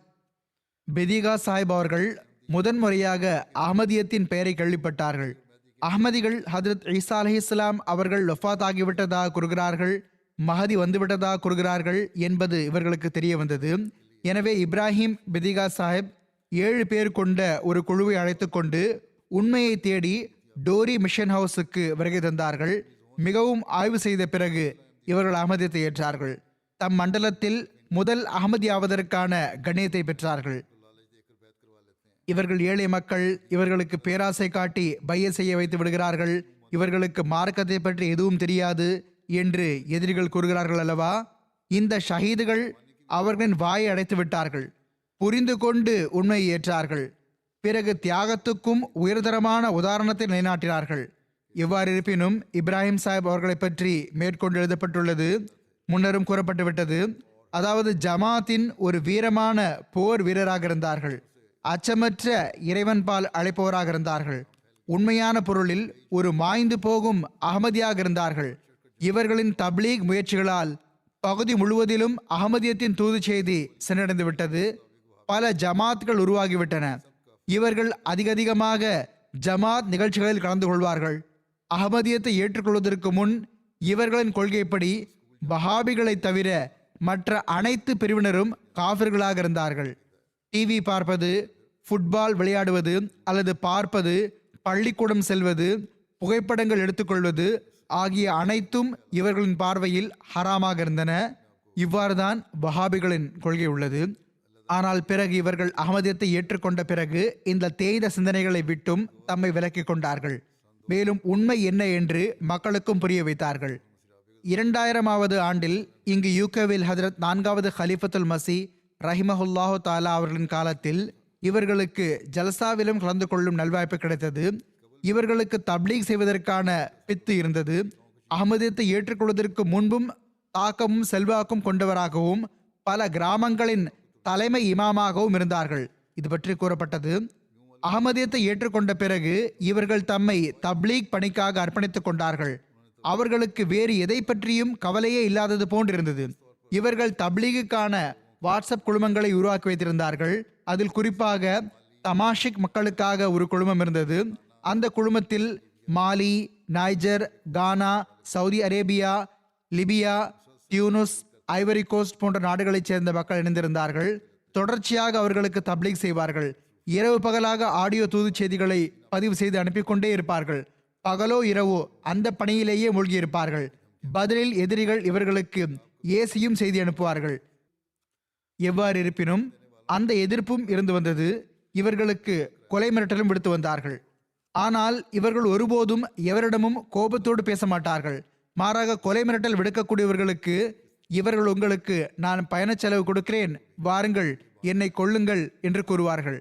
பெதிகா சாஹிப் அவர்கள் முதன்முறையாக அஹ்மதியத்தின் பெயரை கேள்விப்பட்டார்கள். அஹ்மதிகள் ஹதரத் ஈசா அலைஹிஸ்ஸலாம் அவர்கள் வஃபாத் ஆகிவிட்டதாக கூறுகிறார்கள், மஹதி வந்துவிட்டதாக கூறுகிறார்கள் என்பது இவர்களுக்கு தெரிய வந்தது. எனவே இப்ராஹிம் பெதிகா சாஹிப் 7 பேர் கொண்ட ஒரு குழுவை அழைத்து கொண்டு உண்மையை தேடி டோரி மிஷன் ஹவுஸுக்கு வருகை தந்தார்கள். மிகவும் ஆய்வு செய்த பிறகு இவர்கள் அஹ்மதியத்தை ஏற்றார்கள். தம் மண்டலத்தில் முதல் அஹ்மதியாவதற்கான கண்ணியத்தை பெற்றார்கள். இவர்கள் ஏழை மக்கள், இவர்களுக்கு பேராசை காட்டி பைய செய்ய வைத்து விடுகிறார்கள், இவர்களுக்கு மார்க்கத்தை பற்றி எதுவும் தெரியாது என்று எதிரிகள் கூறுகிறார்கள் அல்லவா. இந்த ஷஹீதுகள் அவர்களின் வாயை அடைத்து விட்டார்கள். புரிந்து கொண்டு உண்மையை ஏற்றார்கள். பிறகு தியாகத்துக்கும் உயர்தரமான உதாரணத்தை நிலைநாட்டினார்கள். எவ்வாறு இருப்பினும் இப்ராஹிம் சாஹிப் அவர்களை பற்றி மேற்கொண்டு எழுதப்பட்டுள்ளது, முன்னரும் கூறப்பட்டுவிட்டது. அதாவது ஜமாத்தின் ஒரு வீரமான போர் வீரராக இருந்தார்கள், அச்சமற்ற இறைவன்பால் அழைப்பவராக இருந்தார்கள், உண்மையான பொருளில் ஒரு மாய்ந்து போகும் அகமதியாக இருந்தார்கள். இவர்களின் தப்லீக் முயற்சிகளால் பகுதி முழுவதிலும் அகமதியத்தின் தூது செய்தி சென்றடைந்து விட்டது. பல ஜமாத்கள் உருவாகிவிட்டன. இவர்கள் அதிகமாக ஜமாத் நிகழ்ச்சிகளில் கலந்து கொள்வார்கள். அகமதியத்தை ஏற்றுக்கொள்வதற்கு முன் இவர்களின் கொள்கைப்படி வஹாபிகளை தவிர மற்ற அனைத்து பிரிவினரும் காஃபிர்களாக இருந்தார்கள். டிவி பார்ப்பது, ஃபுட்பால் விளையாடுவது அல்லது பார்ப்பது, பள்ளிக்கூடம் செல்வது, புகைப்படங்கள் எடுத்துக்கொள்வது ஆகிய அனைத்தும் இவர்களின் பார்வையில் ஹராமாக இருந்தன. இவ்வாறுதான் வஹாபிகளின் கொள்கை உள்ளது. ஆனால் பிறகு இவர்கள் அகமதியத்தை ஏற்றுக்கொண்ட பிறகு இந்த தேய்த சிந்தனைகளை விட்டும் தம்மை விலக்கிக் கொண்டார்கள். மேலும் உண்மை என்ன என்று மக்களுக்கும் புரிய வைத்தார்கள். 2000வது ஆண்டில் இங்கு யூகேவில் ஹஜரத் 4வது ஹலீஃபத்துல் மசி ரஹிமஹுல்லாஹு தாலா அவர்களின் காலத்தில் இவர்களுக்கு ஜல்சாவிலும் கலந்து கொள்ளும் நல்வாய்ப்பு கிடைத்தது. இவர்களுக்கு தப்லீக் செய்வதற்கான பித்து இருந்தது. அகமதியத்தை ஏற்றுக்கொள்வதற்கு முன்பும் தாக்கமும் செல்வாக்கும் கொண்டவராகவும் பல கிராமங்களின் தலைமை இமாமாகவும் இருந்தார்கள். இது பற்றி கூறப்பட்டது. அகமதியத்தை ஏற்றுக்கொண்ட பிறகு இவர்கள் தம்மை தப்லீக் பணிக்காக அர்ப்பணித்துக் கொண்டார்கள். அவர்களுக்கு வேறு எதை பற்றியும் கவலையே இல்லாதது போன்றிருந்தது. இவர்கள் தப்லீகுக்கான வாட்ஸ்அப் குழுமங்களை உருவாக்கி வைத்திருந்தார்கள். அதில் குறிப்பாக தமாஷிக் மக்களுக்காக ஒரு குழுமம் இருந்தது. அந்த குழுமத்தில் Mali, Niger, Ghana, Saudi Arabia, Libya, Tunis, Ivory Coast போன்ற நாடுகளைச் சேர்ந்த மக்கள் இணைந்திருந்தார்கள். தொடர்ச்சியாக அவர்களுக்கு தப்லீக் செய்வார்கள். இரவு பகலாக ஆடியோ தூது செய்திகளை பதிவு செய்து அனுப்பி கொண்டே இருப்பார்கள். பகலோ இரவோ அந்த பணியிலேயே மூழ்கியிருப்பார்கள். பதிலில் எதிரிகள் இவர்களுக்கு ஏசியும் செய்தி அனுப்புவார்கள். எவ்வாறு இருப்பினும் அந்த எதிர்ப்பும் இருந்து வந்தது. இவர்களுக்கு கொலை மிரட்டலும் விடுத்து வந்தார்கள். ஆனால் இவர்கள் ஒருபோதும் எவரிடமும் கோபத்தோடு பேச மாட்டார்கள். மாறாக கொலை மிரட்டல் விடுக்கக்கூடியவர்களுக்கு இவர்கள் உங்களுக்கு நான் பயணச் செலவு கொடுக்கிறேன், வாருங்கள், என்னை கொள்ளுங்கள் என்று கூறுவார்கள்.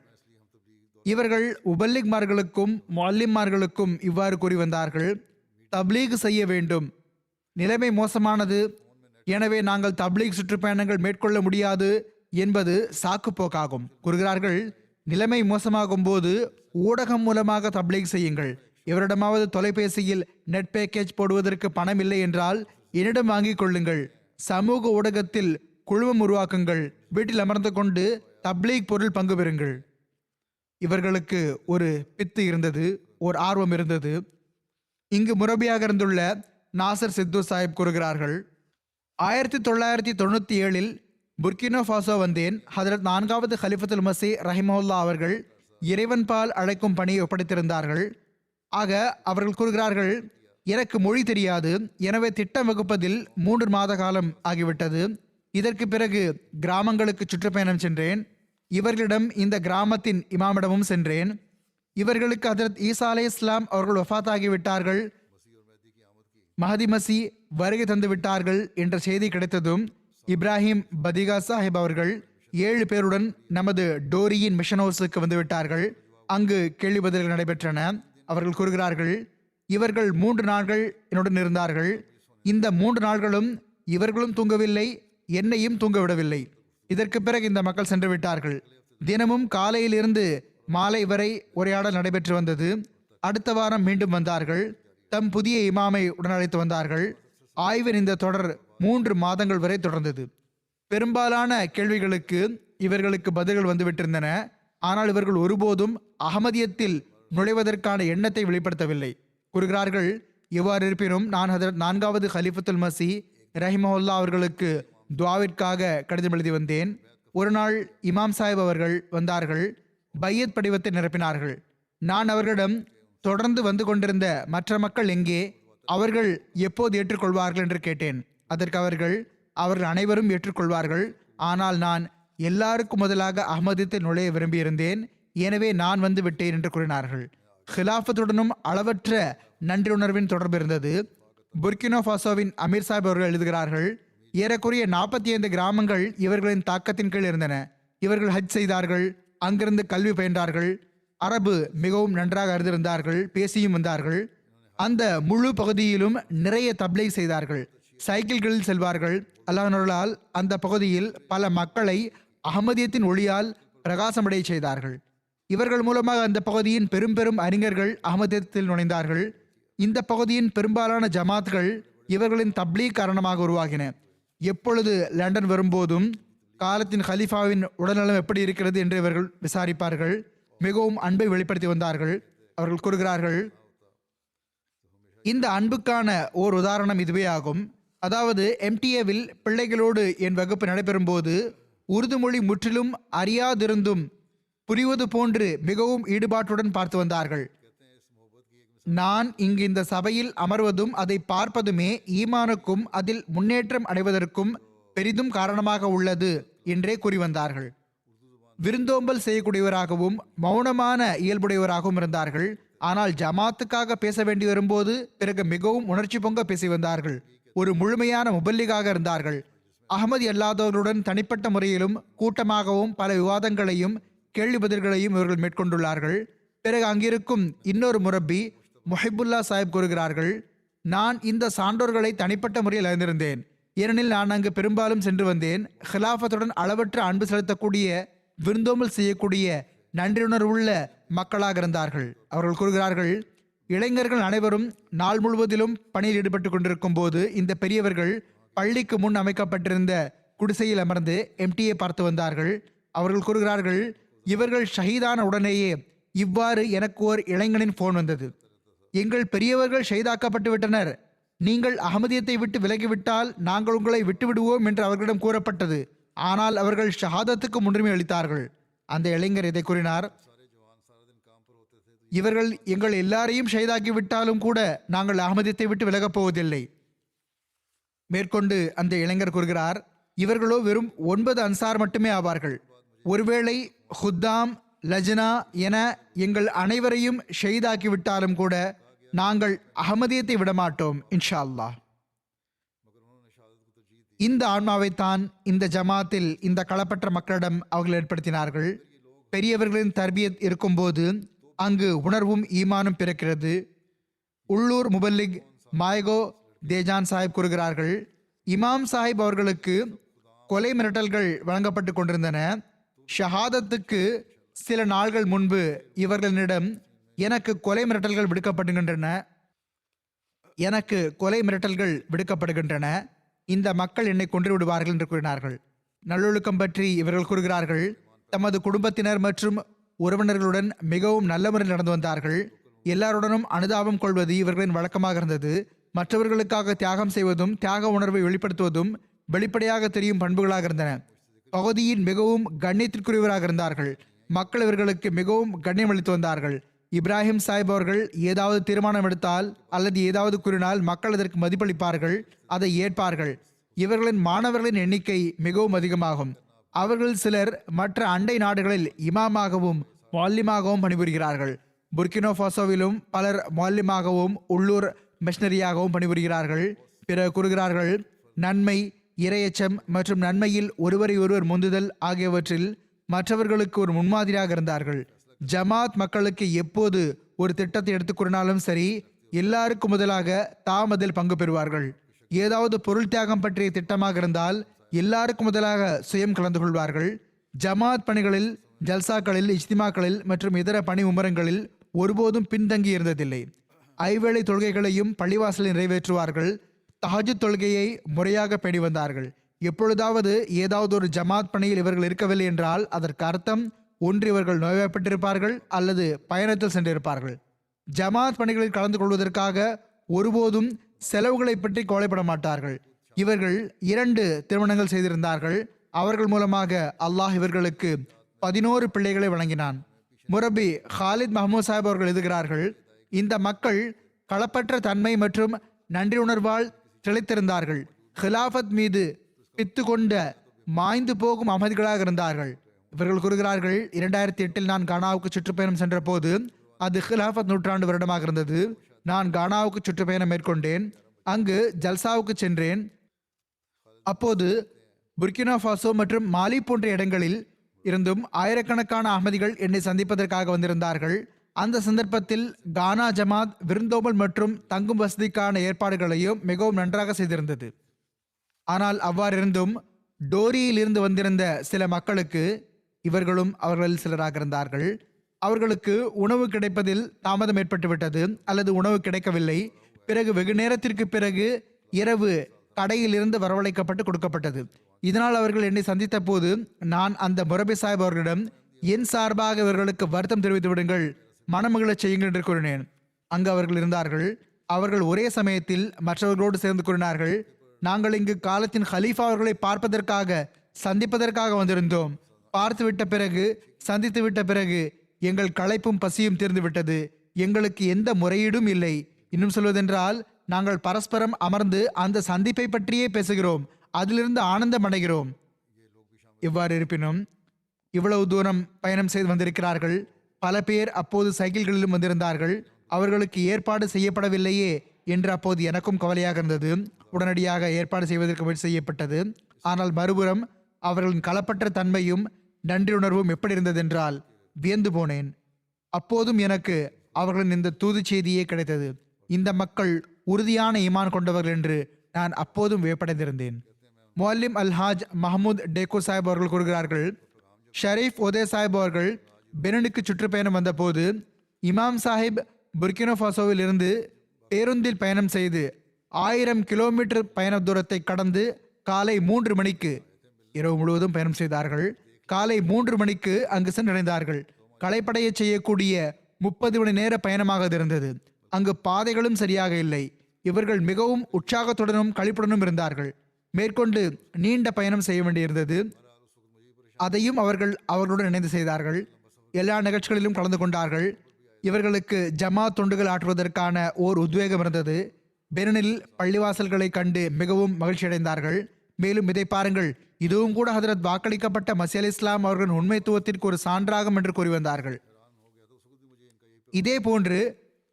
இவர்கள் உபல்லிக்மார்களுக்கும் முஅல்லிம்மார்களுக்கும் இவ்வாறு கூறி வந்தார்கள்: தப்லீக் செய்ய வேண்டும், நிலைமை மோசமானது, எனவே நாங்கள் தப்லீக் சுற்றுப்பயணங்கள் மேற்கொள்ள முடியாது என்பது சாக்குப்போக்காகும். கூறுகிறார்கள், நிலைமை மோசமாகும் போது ஊடகம் மூலமாக தப்லீக் செய்யுங்கள். எவரிடமாவது தொலைபேசியில் நெட் பேக்கேஜ் போடுவதற்கு பணம் இல்லை என்றால் என்னிடம் வாங்கிக் கொள்ளுங்கள். சமூக ஊடகத்தில் குழுமம் உருவாக்குங்கள். வீட்டில் அமர்ந்து கொண்டு தப்லீக் பொருள் பங்கு பெறுங்கள். இவர்களுக்கு ஒரு பித்து இருந்தது, ஒரு ஆர்வம் இருந்தது. இங்கு முரபியாக இருந்துள்ள நாசர் சித்து சாஹிப் கூறுகிறார்கள், 1997 புர்கினோ ஃபாசோ வந்தேன். ஹதரத் 4வது ஹலிஃபத்துல் மசி ரஹிமஹுல்லா அவர்கள் இறைவன் பால் அழைக்கும் பணியை ஒப்படைத்திருந்தார்கள். ஆக அவர்கள் கூறுகிறார்கள், எனக்கு மொழி தெரியாது, எனவே திட்டம் வகுப்பதில் 3 மாத காலம் ஆகிவிட்டது. இதற்கு பிறகு கிராமங்களுக்கு சுற்றுப்பயணம் சென்றேன். இவர்களிடம் இந்த கிராமத்தின் இமாமிடமும் சென்றேன். இவர்களுக்கு ஹதரத் ஈசா அலைஹிஸ்ஸலாம் அவர்கள் வஃபாத் ஆகிவிட்டார்கள், மஹதி மசி வருகை தந்து விட்டார்கள் என்ற செய்தி கிடைத்ததும் இப்ராஹிம் பதிகா சாஹிப் அவர்கள் 7 பேருடன் நமது டோரியின் மிஷன் ஹவுஸுக்கு வந்துவிட்டார்கள். அங்கு கேள்வி பதில்கள் நடைபெற்றன. அவர்கள் கூறுகிறார்கள், இவர்கள் 3 நாட்கள் என்னுடன் இருந்தார்கள். இந்த 3 நாட்களும் இவர்களும் தூங்கவில்லை, என்னையும் தூங்க விடவில்லை. இதற்கு பிறகு இந்த மக்கள் சென்று விட்டார்கள். தினமும் காலையிலிருந்து மாலை வரை உரையாடல் நடைபெற்று வந்தது. அடுத்த வாரம் மீண்டும் வந்தார்கள். தம் புதிய இமாமை உடன் அழைத்து வந்தார்கள். ஆய்வின் இந்த தொடர் 3 மாதங்கள் வரை தொடர்ந்தது. பெரும்பாலான கேள்விகளுக்கு இவர்களுக்கு பதில்கள் வந்துவிட்டிருந்தன. ஆனால் இவர்கள் ஒருபோதும் அகமதியத்தில் நுழைவதற்கான எண்ணத்தை வெளிப்படுத்தவில்லை. கூறுகிறார்கள், எவ்வாறு இருப்பினும் நான் ஹதரத் 4வது ஹலிஃபத்துல் மசி ரஹிமஹுல்லா அவர்களுக்கு துவாவிற்காக கடிதம் எழுதி வந்தேன். ஒரு நாள் இமாம் சாஹிப் அவர்கள் வந்தார்கள். பையத் படிவத்தை நிரப்பினார்கள். நான் அவர்களிடம், தொடர்ந்து வந்து கொண்டிருந்த மற்ற மக்கள் எங்கே, அவர்கள் எப்போது ஏற்றுக்கொள்வார்கள் என்று கேட்டேன். அதற்கு அவர்கள் அனைவரும் ஏற்றுக்கொள்வார்கள், ஆனால் நான் எல்லாருக்கும் முதலாக அஹ்மதியத்தில் நுழைய விரும்பியிருந்தேன், எனவே நான் வந்து விட்டேன் என்று கூறினார்கள். ஹிலாஃபத்துடனும் அளவற்ற நன்றியுணர்வின் தொடர்பு இருந்தது. புர்கினோ ஃபாசோவின் அமீர் சாஹிப் அவர்கள் எழுதுகிறார்கள், ஏறக்குறைய 45 கிராமங்கள் இவர்களின் தாக்கத்தின் கீழ் இருந்தன. இவர்கள் ஹஜ் செய்தார்கள், அங்கிருந்து கல்வி பயின்றார்கள், அரபு மிகவும் நன்றாக அறிந்திருந்தார்கள், பேசியும் வந்தார்கள். அந்த முழு பகுதியிலும் நிறைய தப்லீக் செய்தார்கள், சைக்கிள்களில் செல்வார்கள். அல்லாஹ்வினால் அந்த பகுதியில் பல மக்களை அஹ்மதியத்தின் ஒளியால் பிரகாசமடைய செய்தார்கள். இவர்கள் மூலமாக அந்த பகுதியின் பெரும் பெரும் அறிஞர்கள் அஹ்மதியத்தில் நுழைந்தார்கள். இந்த பகுதியின் பெரும்பாலான ஜமாத்கள் இவர்களின் தப்லீக் காரணமாக உருவாகின. எப்பொழுது லண்டன் வரும்போதும் காலத்தின் ஹலீஃபாவின் உடல்நலம் எப்படி இருக்கிறது என்று இவர்கள் விசாரிப்பார்கள். மிகவும் அன்பை வெளிப்படுத்தி வந்தார்கள். அவர்கள் கூறுகிறார்கள், இந்த அன்புக்கான ஓர் உதாரணம் இதுவே ஆகும். அதாவது MTA-வில் பிள்ளைகளோடு என் வகுப்பு நடைபெறும் போது உருது மொழி முற்றிலும் அறியாதிருந்தும் புரிவது போன்று மிகவும் ஈடுபாட்டுடன் பார்த்து வந்தார்கள். நான் இங்கு இந்த சபையில் அமர்வதும் அதை பார்ப்பதுமே ஈமானுக்கும் அதில் முன்னேற்றம் அடைவதற்கும் பெரிதும் காரணமாக உள்ளது என்றே கூறி வந்தார்கள். விருந்தோம்பல் செய்யக்கூடியவராகவும் மௌனமான இயல்புடையவராகவும் இருந்தார்கள். ஆனால் ஜமாத்துக்காக பேச வேண்டி வரும்போது பிறகு மிகவும் உணர்ச்சி பொங்க பேசி வந்தார்கள். ஒரு முழுமையான முபல்லிகாக இருந்தார்கள். அகமதி அல்லாதவர்களுடன் தனிப்பட்ட முறையிலும் கூட்டமாகவும் பல விவாதங்களையும் கேள்வி பதில்களையும் இவர்கள் மேற்கொண்டுள்ளார்கள். பிறகு அங்கிருக்கும் இன்னொரு முரப்பி முஹிபுல்லா சாஹிப் கூறுகிறார்கள், நான் இந்த சான்றோர்களை தனிப்பட்ட முறையில் அறிந்திருந்தேன். ஏனெனில் நான் அங்கு பெரும்பாலும் சென்று வந்தேன். ஹிலாஃபத்துடன் அளவற்ற அன்பு செலுத்தக்கூடிய, விருந்தோம்பல் செய்யக்கூடிய, நன்றியுணர்வுள்ள மக்களாக இருந்தார்கள். அவர்கள் கூறுகிறார்கள், இளைஞர்கள் அனைவரும் நாள் முழுவதிலும் பணியில் ஈடுபட்டு கொண்டிருக்கும் போது இந்த பெரியவர்கள் பள்ளிக்கு முன் அமைக்கப்பட்டிருந்த குடிசையில் அமர்ந்து MTA பார்த்து வந்தார்கள். அவர்கள் கூறுகிறார்கள், இவர்கள் ஷஹீதான உடனேயே இவ்வாறு எனக்கு ஓர் இளைஞனின் போன் வந்தது. எங்கள் பெரியவர்கள் ஷஹீதாக்கப்பட்டு விட்டனர், நீங்கள் அகமதியத்தை விட்டு விலகிவிட்டால் நாங்கள் உங்களை விட்டுவிடுவோம் என்று அவர்களிடம் கூறப்பட்டது. ஆனால் அவர்கள் ஷஹாதத்துக்கு முன்னுரிமை அளித்தார்கள். அந்த இளைஞர் இதை கூறினார், இவர்கள் எங்கள் எல்லாரையும் ஷஹீதாக்கி விட்டாலும் கூட நாங்கள் அகமதியத்தை விட்டு விலகப் போவதில்லை. மேற்கொண்டு அந்த இளைஞர் கூறுகிறார், இவர்களோ வெறும் 9 அன்சார் மட்டுமே ஆவார்கள். ஒருவேளை ஹுத்தாம், லஜ்னா என எங்கள் அனைவரையும் ஷஹீதாக்கி விட்டாலும் கூட நாங்கள் அகமதியத்தை விடமாட்டோம் இன்ஷா அல்லாஹ். இந்த ஆன்மாவைத்தான் இந்த ஜமாத்தில் இந்த களப்பற்ற மக்களிடம் அவர்கள் ஏற்படுத்தினார்கள். பெரியவர்களின் தர்பியத் இருக்கும்போது அங்கு உணர்வும் ஈமானும் பிறக்கிறது. உள்ளூர் முபல்லிக் மாயகோ தேஜான் சாஹிப் கூறுகிறார்கள், இமாம் சாஹிப் அவர்களுக்கு கொலை மிரட்டல்கள் வழங்கப்பட்டு கொண்டிருந்தன. ஷஹாதத்துக்கு சில நாள்கள் முன்பு இவர்களிடம் எனக்கு கொலை மிரட்டல்கள் விடுக்கப்படுகின்றன, இந்த மக்கள் என்னை கொன்று விடுவார்கள் என்று கூறினார்கள். நல்லொழுக்கம் பற்றி இவர்கள் கூறுகிறார்கள், தமது குடும்பத்தினர் மற்றும் உறவினர்களுடன் மிகவும் நல்ல முறையில் நடந்து வந்தார்கள். எல்லாருடனும் அனுதாபம் கொள்வது இவர்களின் வழக்கமாக இருந்தது. மற்றவர்களுக்காக தியாகம் செய்வதும் தியாக உணர்வை வெளிப்படுத்துவதும் வெளிப்படையாக தெரியும் பண்புகளாக இருந்தன. பகுதியின் மிகவும் கண்ணியத்திற்குரியவராக இருந்தார்கள். மக்கள் இவர்களுக்கு மிகவும் கண்ணியம் அளித்து வந்தார்கள். இப்ராஹிம் சாஹிப் அவர்கள் ஏதாவது தீர்மானம் எடுத்தால் அல்லது ஏதாவது கூறினால் மக்கள் அதற்கு மதிப்பளிப்பார்கள், அதை ஏற்பார்கள். இவர்களின் மாணவர்களின் எண்ணிக்கை மிகவும் அதிகமாகும். அவர்கள் சிலர் மற்ற அண்டை நாடுகளில் இமாமாகவும் மொல்லிமாகவும் பணிபுரிகிறார்கள். புர்கினோ ஃபாசோவிலும் பலர் மொல்லிமாகவும் உள்ளூர் மிஷனரியாகவும் பணிபுரிகிறார்கள். பிறகு கூறுகிறார்கள், நன்மை, இரையச்சம் மற்றும் நன்மையில் ஒருவரை ஒருவர் முந்துதல் ஆகியவற்றில் மற்றவர்களுக்கு ஒரு முன்மாதிரியாக இருந்தார்கள். ஜமாத் மக்களுக்கு எப்போது ஒரு திட்டத்தை எடுத்துக் கூறினாலும் சரி, எல்லாருக்கும் முதலாக தாம் அதில் பங்கு பெறுவார்கள். ஏதாவது பொருள் தியாகம் பற்றிய திட்டமாக இருந்தால் எல்லாருக்கும் முதலாக சுயம் கலந்து கொள்வார்கள். ஜமாத் பணிகளில், ஜல்சாக்களில், இஜ்திமாக்களில் மற்றும் இதர பணி உமரங்களில் ஒருபோதும் பின்தங்கி இருந்ததில்லை. ஐவேளை தொழுகைகளையும் பள்ளிவாசலில் நிறைவேற்றுவார்கள். தஹஜ்ஜுத் தொழுகையை முறையாக பேணி வந்தார்கள். எப்பொழுதாவது ஏதாவது ஒரு ஜமாத் பணியில் இவர்கள் இருக்கவில்லை என்றால் அதற்கு அர்த்தம் ஒன்று இவர்கள் நோய்வாய்ப்பட்டிருப்பார்கள் அல்லது பயணத்தில் சென்றிருப்பார்கள். ஜமாத் பணிகளில் கலந்து கொள்வதற்காக ஒருபோதும் செலவுகளை பற்றி கவலைப்பட மாட்டார்கள். இவர்கள் 2 திருமணங்கள் செய்திருந்தார்கள். அவர்கள் மூலமாக அல்லாஹ் இவர்களுக்கு 11 பிள்ளைகளை வழங்கினான். முரபி ஹாலித் மஹமூத் சாஹிப் அவர்கள் எழுதுகிறார்கள், இந்த மக்கள் களப்பற்ற தன்மை மற்றும் நன்றி உணர்வால் திளைத்திருந்தார்கள். ஹிலாஃபத் மீது பித்து கொண்ட மாய்ந்து போகும் அகமதிகளாக இருந்தார்கள். இவர்கள் கூறுகிறார்கள், 2008 நான் கானாவுக்கு சுற்றுப்பயணம் சென்ற போது அது ஹிலாஃபத் நூற்றாண்டு வருடமாக இருந்தது. நான் கானாவுக்கு சுற்றுப்பயணம் மேற்கொண்டேன். அங்கு ஜல்சாவுக்கு சென்றேன். அப்போது புர்கினா ஃபாசோ மற்றும் மாலி போன்ற இடங்களில் இருந்தும் ஆயிரக்கணக்கான அகமதிகள் என்னை சந்திப்பதற்காக வந்திருந்தார்கள். அந்த சந்தர்ப்பத்தில் கானா ஜமாத் விருந்தோம்பல் மற்றும் தங்கும் வசதிக்கான ஏற்பாடுகளையும் மிகவும் நன்றாக செய்திருந்தது. ஆனால் அவ்வாறிருந்தும் டோரியில் இருந்து வந்திருந்த சில மக்களுக்கு, இவர்களும் அவர்களில் சிலராக இருந்தார்கள், அவர்களுக்கு உணவு கிடைப்பதில் தாமதம் ஏற்பட்டுவிட்டது அல்லது உணவு கிடைக்கவில்லை. பிறகு வெகு நேரத்திற்கு பிறகு இரவு கடையில் இருந்து வரவழைக்கப்பட்டு கொடுக்கப்பட்டது. இதனால் அவர்கள் என்னை சந்தித்த போது நான் அந்த முரபி சாஹிப் அவர்களிடம் என் சார்பாக இவர்களுக்கு வருத்தம் தெரிவித்து விடுங்கள், மனமகிழச் செய்யுங்கள் என்று கூறினேன். அங்கு அவர்கள் இருந்தார்கள். அவர்கள் ஒரே சமயத்தில் மற்றவர்களோடு சேர்ந்து கூறினார்கள், நாங்கள் இங்கு காலத்தின் ஹலீஃபா அவர்களை பார்ப்பதற்காக சந்திப்பதற்காக வந்திருந்தோம். பார்த்துவிட்ட பிறகு, சந்தித்து விட்ட பிறகு எங்கள் களைப்பும் பசியும் தீர்ந்துவிட்டது. எங்களுக்கு எந்த முறையீடும் இல்லை. இன்னும் சொல்வதென்றால் நாங்கள் பரஸ்பரம் அமர்ந்து அந்த சந்திப்பை பற்றியே பேசுகிறோம், அதிலிருந்து ஆனந்தம் அடைகிறோம். இவ்வாறு இருப்பினும் இவ்வளவு தூரம் பயணம் செய்து வந்திருக்கிறார்கள். பல பேர் அப்போது சைக்கிள்களிலும் வந்திருந்தார்கள். அவர்களுக்கு ஏற்பாடு செய்யப்படவில்லையே என்று அப்போது எனக்கும் கவலையாக இருந்தது. உடனடியாக ஏற்பாடு செய்வதற்கு முயற்சி செய்யப்பட்டது. ஆனால் மறுபுறம் அவர்களின் களப்பற்ற தன்மையும் நன்றியுணர்வும் எப்படி இருந்ததென்றால் வியந்து போனேன். அப்போதும் எனக்கு அவர்களின் இந்த தூது செய்தியே கிடைத்தது. இந்த மக்கள் உறுதியான ஈமான் கொண்டவர்கள் என்று நான் அப்போதும் வியப்படைந்திருந்தேன். முஅல்லிம் அல்ஹாஜ் மஹமூத் டேகோ சாஹிப் அவர்கள் கூறுகிறார்கள், ஷரீஃப் ஒதே சாஹிப் அவர்கள் பெனினுக்கு சுற்றுப்பயணம் வந்தபோது இமாம் சாஹிப் புர்கினா ஃபாசோவில் இருந்து பேருந்தில் பயணம் செய்து 1000 கிலோமீட்டர் பயண தூரத்தை கடந்து காலை 3 மணிக்கு, இரவு முழுவதும் பயணம் செய்தார்கள், காலை 3 மணிக்கு அங்கு சென்றடைந்தார்கள். களைப்படைய செய்யக்கூடிய 30 மணி நேர பயணமாக இருந்தது. அங்கு பாதைகளும் சரியாக இல்லை. இவர்கள் மிகவும் உற்சாகத்துடனும் களிப்புடனும் இருந்தார்கள். மேற்கொண்டு நீண்ட பயணம் செய்ய வேண்டியிருந்தது. அதையும் அவர்களுடன் இணைந்து செய்தார்கள். எல்லா நிகழ்ச்சிகளிலும் கலந்து கொண்டார்கள். இவர்களுக்கு ஜமாத் தொண்டுகள் ஆற்றுவதற்கான ஓர் உத்வேகம் இருந்தது. பெனினில் பள்ளிவாசல்களை கண்டு மிகவும் மகிழ்ச்சி அடைந்தார்கள். மேலும் இதை பாருங்கள், இதுவும் கூட ஹதரத் வாக்களிக்கப்பட்ட மசீஹ் அலைஹிஸ்ஸலாம் அவர்களின் உண்மைத்துவத்திற்கு ஒரு சான்றாகும் என்று கூறி வந்தார்கள். இதே போன்று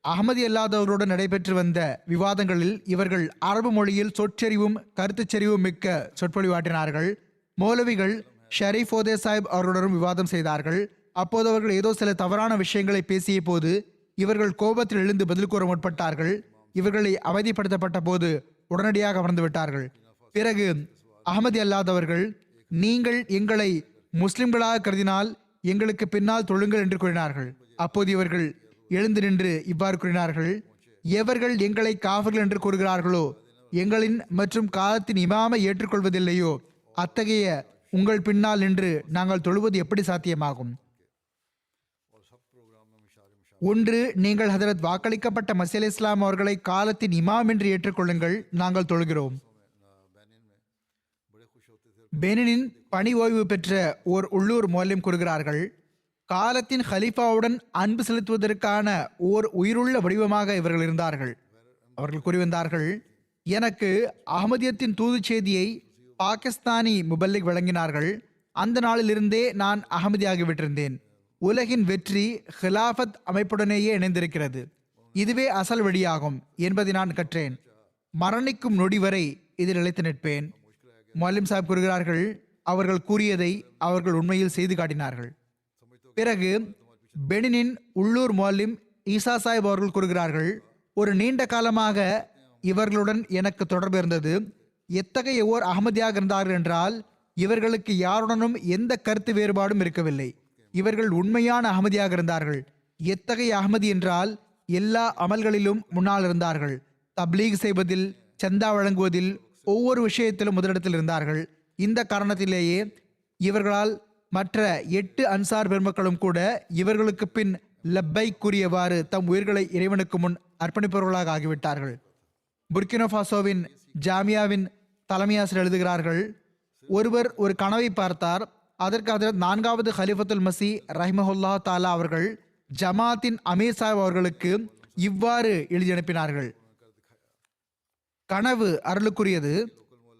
அகமதி அல்லாதவர்களுடன் நடைபெற்று வந்த விவாதங்களில் இவர்கள் அரபு மொழியில் சொற்செறிவும் கருத்துச்செறிவும் மிக்க சொற்பொழிவாற்றினார்கள். மௌலவிகள் ஷரீஃப் ஓதே சாஹிப் அவர்களுடன் விவாதம் செய்தார்கள். அப்போது அவர்கள் ஏதோ சில தவறான விஷயங்களை பேசிய போது இவர்கள் கோபத்தில் எழுந்து பதில் கூற முற்பட்டார்கள். இவர்களை அவதிப்படுத்தப்பட்ட போது உடனடியாக அமர்ந்து விட்டார்கள். பிறகு அகமதி அல்லாதவர்கள், நீங்கள் எங்களை முஸ்லிம்களாக கருதினால் எங்களுக்கு பின்னால் தொழுங்கள் என்று கூறினார்கள். அப்போது இவர்கள் எழுந்து நின்று இவ்வாறு கூறினார்கள், எவர்கள் எங்களை காஃபிர்கள் என்று கூறுகிறார்களோ, எங்களின் மற்றும் காலத்தின் இமாமை ஏற்றுக்கொள்வதில்லையோ, அத்தகைய உங்கள் பின்னால் நின்று நாங்கள் தொழுவது எப்படி சாத்தியமாகும்? ஒன்று, நீங்கள் ஹதரத் வாக்களிக்கப்பட்ட மசீஹ் அலைஹிஸ்ஸலாம் அவர்களை காலத்தின் இமாம் என்று ஏற்றுக்கொள்ளுங்கள், நாங்கள் தொழுகிறோம். பெனினின் பணி ஓய்வு பெற்ற ஓர் உள்ளூர் முஅல்லிம் கூறுகிறார்கள், காலத்தின் ஹலீஃபாவுடன் அன்பு செலுத்துவதற்கான ஓர் உயிருள்ள வடிவமாக இவர்கள் இருந்தார்கள். அவர்கள் கூறி வந்தார்கள், எனக்கு அஹ்மதியத்தின் தூது செய்தியை பாகிஸ்தானி முபல்லிக் வழங்கினார்கள். அந்த நாளிலிருந்தே நான் அகமதியாகிவிட்டிருந்தேன். உலகின் வெற்றி ஹிலாஃபத் அமைப்புடனேயே இணைந்திருக்கிறது. இதுவே அசல் வழியாகும் என்பதை நான் கற்றேன். மரணிக்கும் நொடி வரை இதில் நிலைத்து நிற்பேன். முஅல்லிம் சாஹிப் கூறுகிறார்கள், அவர்கள் கூறியதை அவர்கள் உண்மையில் செய்து காட்டினார்கள். பிறகு பெனினின் உள்ளூர் முஅல்லிம் ஈசா சாஹிப் அவர்கள் கூறுகிறார்கள், ஒரு நீண்ட காலமாக இவர்களுடன் எனக்கு தொடர்பு இருந்தது. எத்தகைய ஓர் அகமதியாக இருந்தார்கள் என்றால் இவர்களுக்கு யாருடனும் எந்த கருத்து வேறுபாடும் இருக்கவில்லை. இவர்கள் உண்மையான அகமதியாக இருந்தார்கள். எத்தகைய அகமதி என்றால் எல்லா அமல்களிலும் முன்னால் இருந்தார்கள். தப்லீக் செய்வதில், சந்தா வழங்குவதில், ஒவ்வொரு விஷயத்திலும் முதலிடத்தில் இருந்தார்கள். இந்த காரணத்திலேயே இவர்களால் மற்ற 8 அன்சார் பெருமக்களும் கூட இவர்களுக்கு பின் லப்பை கூறியவாறு தம் உயிர்களை இறைவனுக்கு முன் அர்ப்பணிப்பவர்களாக ஆகிவிட்டார்கள். புர்கினோபாசோவின் ஜாமியாவின் தலைமையாசிரியர் எழுதுகிறார்கள், ஒருவர் ஒரு கனவை பார்த்தார். அதற்கு ஹதரத் 4வது ஹலிஃபத்துல் மசி ரஹ்மஹுல்லா தாலா அவர்கள் ஜமாத்தின் அமீர் சாஹிப் அவர்களுக்கு இவ்வாறு எழுதி அனுப்பினார்கள். கனவு அருளுக்குரியது.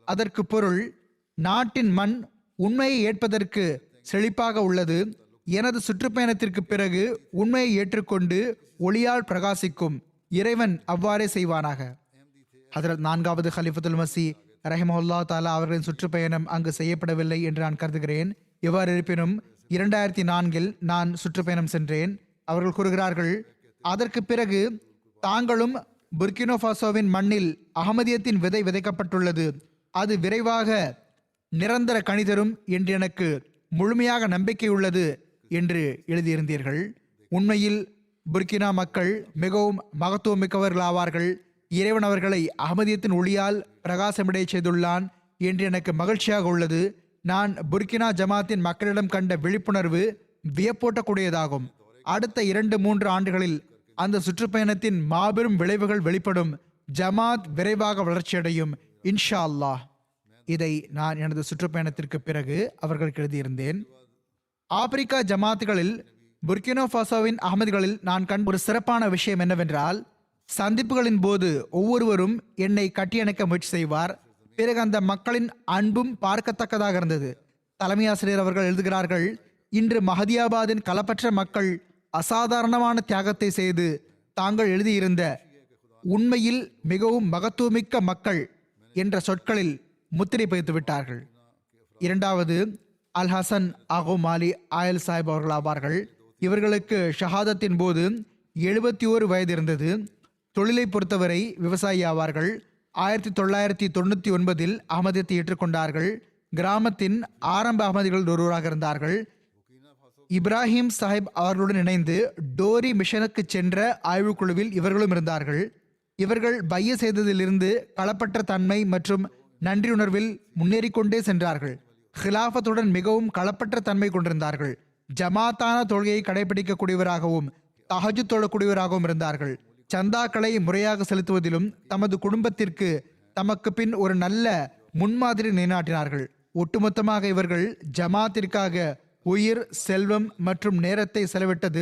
அதற்கு பொருள், நாட்டின் மண் உண்மையை ஏற்பதற்கு செழிப்பாக உள்ளது. எனது சுற்றுப்பயணத்திற்கு பிறகு உண்மையை ஏற்றுக்கொண்டு ஒளியால் பிரகாசிக்கும். இறைவன் அவ்வாறே செய்வானாக. ஹதரத் 4வது ஹலிஃபத்துல் மசி ரஹிமஹுல்லா தாலா அவர்களின் சுற்றுப்பயணம் அங்கு செய்யப்படவில்லை என்று நான் கருதுகிறேன். எவ்வாறு இருப்பினும் 2004இல் நான் சுற்றுப்பயணம் சென்றேன். அவர்கள் கூறுகிறார்கள், அதற்கு பிறகு தாங்களும் புர்கினோபாசோவின் மண்ணில் அகமதியத்தின் விதை விதைக்கப்பட்டுள்ளது. அது விரைவாக நிரந்தர கனி தரும் என்று எனக்கு முழுமையாக நம்பிக்கை உள்ளது என்று எழுதியிருந்தீர்கள். உண்மையில் புர்கினா மக்கள் மிகவும் மகத்துவமிக்கவர்களாவார்கள். இறைவன் அவர்களை அகமதியத்தின் ஒளியால் பிரகாசமடைய செய்துள்ளான் என்று எனக்கு மகிழ்ச்சியாக உள்ளது. நான் புர்கினா ஜமாத்தின் மக்களிடம் கண்ட விழிப்புணர்வு வியப்பூட்டக்கூடியதாகும். அடுத்த 2-3 ஆண்டுகளில் அந்த சுற்றுப்பயணத்தின் மாபெரும் விளைவுகள் வெளிப்படும். ஜமாத் விரைவாக வளர்ச்சியடையும் இன்ஷா அல்லாஹ். இதை நான் எனது சுற்றுப்பயணத்திற்கு பிறகு அவர்களுக்கு எழுதியிருந்தேன். ஆப்பிரிக்கா ஜமாத்துகளில் புர்கினோபாசோவின் அகமதிகளில் நான் கண்ட ஒரு சிறப்பான விஷயம் என்னவென்றால், சந்திப்புகளின் போது ஒவ்வொருவரும் என்னை கட்டியணைக்க முயற்சி செய்வார். பிறகு அந்த மக்களின் அன்பும் பார்க்கத்தக்கதாக இருந்தது. தலைமை ஆசிரியர் அவர்கள் எழுதுகிறார்கள், இன்று மஹதியாபாதின் களப்பற்ற மக்கள் அசாதாரணமான தியாகத்தை செய்து தாங்கள் எழுதியிருந்த உண்மையில் மிகவும் மகத்துவமிக்க மக்கள் என்ற சொற்களில் முத்திரை பதித்து விட்டார்கள். 2வது அல் ஹசன் ஆகோ மாலி ஆயல் சாஹிப் அவர்கள் ஆவார்கள். இவர்களுக்கு ஷஹாதத்தின் போது 71 வயது இருந்தது. தொழிலை பொறுத்தவரை விவசாயி ஆவார்கள். 1999இல் அகமதியத்தை ஏற்றுக்கொண்டார்கள். கிராமத்தின் ஆரம்ப அகமதிகள் ஒருவராக இருந்தார்கள். இப்ராஹிம் சாஹிப் அவர்களுடன் இணைந்து டோரி மிஷனுக்கு சென்ற ஆய்வுக்குழுவில் இவர்களும் இருந்தார்கள். இவர்கள் பைய செய்ததிலிருந்து களப்பற்ற தன்மை மற்றும் நன்றியுணர்வில் முன்னேறிக்கொண்டே சென்றார்கள். ஹிலாஃபத்துடன் மிகவும் களப்பற்ற தன்மை கொண்டிருந்தார்கள். ஜமாத்தான தொழுகையை கடைபிடிக்கக்கூடியவராகவும் தஹஜ்ஜுத் தொழக்கூடியவராகவும் இருந்தார்கள். சந்தாக்களை முறையாக செலுத்துவதிலும் தமது குடும்பத்திற்கு தமக்கு பின் ஒரு நல்ல முன்மாதிரி நிலைநாட்டினார்கள். ஒட்டுமொத்தமாக இவர்கள் ஜமாத்திற்காக உயிர், செல்வம் மற்றும் நேரத்தை செலவிட்டது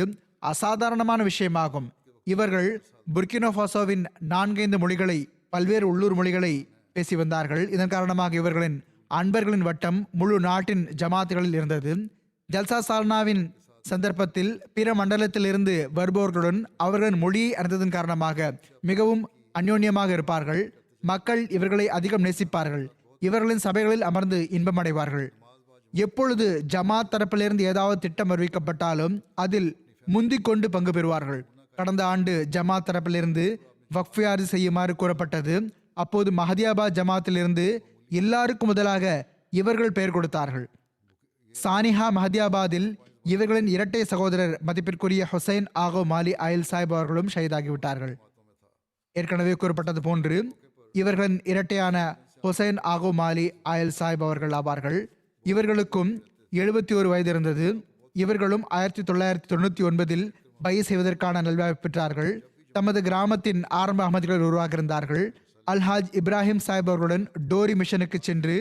அசாதாரணமான விஷயமாகும். இவர்கள் புர்கினோபாசோவின் 4-5 மொழிகளை, பல்வேறு உள்ளூர் மொழிகளை பேசி வந்தார்கள். இதன் காரணமாக இவர்களின் அன்பர்களின் வட்டம் முழு நாட்டின் ஜமாத்துகளில் இருந்தது. ஜல்சா சால்னாவின் சந்தர்ப்பத்தில் பிற மண்டலத்தில் இருந்து வருபவர்களுடன் அவர்களின் மொழியை அறிந்ததன் காரணமாக மிகவும் அந்யோன்யமாக இருப்பார்கள். மக்கள் இவர்களை அதிகம் நேசிப்பார்கள். இவர்களின் சபைகளில் அமர்ந்து இன்பம் அடைவார்கள். எப்பொழுது ஜமாத் தரப்பிலிருந்து ஏதாவது திட்டம் அறிவிக்கப்பட்டாலும் அதில் முந்திக் கொண்டு பங்கு பெறுவார்கள். கடந்த ஆண்டு ஜமாத் தரப்பிலிருந்து வக்ஃபியாறு செய்யுமாறு கூறப்பட்டது. அப்போது மஹதியாபாத் ஜமாத்திலிருந்து எல்லாருக்கும் முதலாக இவர்கள் பெயர் கொடுத்தார்கள். சானிஹா மஹதியாபாதில் இவர்களின் இரட்டை சகோதரர் மதிப்பிற்குரிய ஹுசைன் ஆகோ மாலி ஆயில் சாஹிப் அவர்களும் ஷஹீதாகிவிட்டார்கள். ஏற்கனவே கூறப்பட்டது போன்று இவர்களின் இரட்டையான ஹுசைன் ஆகோ மாலி ஆயில் சாஹிப் அவர்கள் ஆவார்கள். இவர்களுக்கும் 71 வயது இருந்தது. இவர்களும் 1999இல் பைய செய்வதற்கான நல்வாய்ப்பு பெற்றார்கள். தமது கிராமத்தின் ஆரம்ப அகமதிகள் உருவாக இருந்தார்கள். அல்ஹாஜ் இப்ராஹிம் சாஹிப் அவர்களுடன் டோரி மிஷனுக்கு சென்று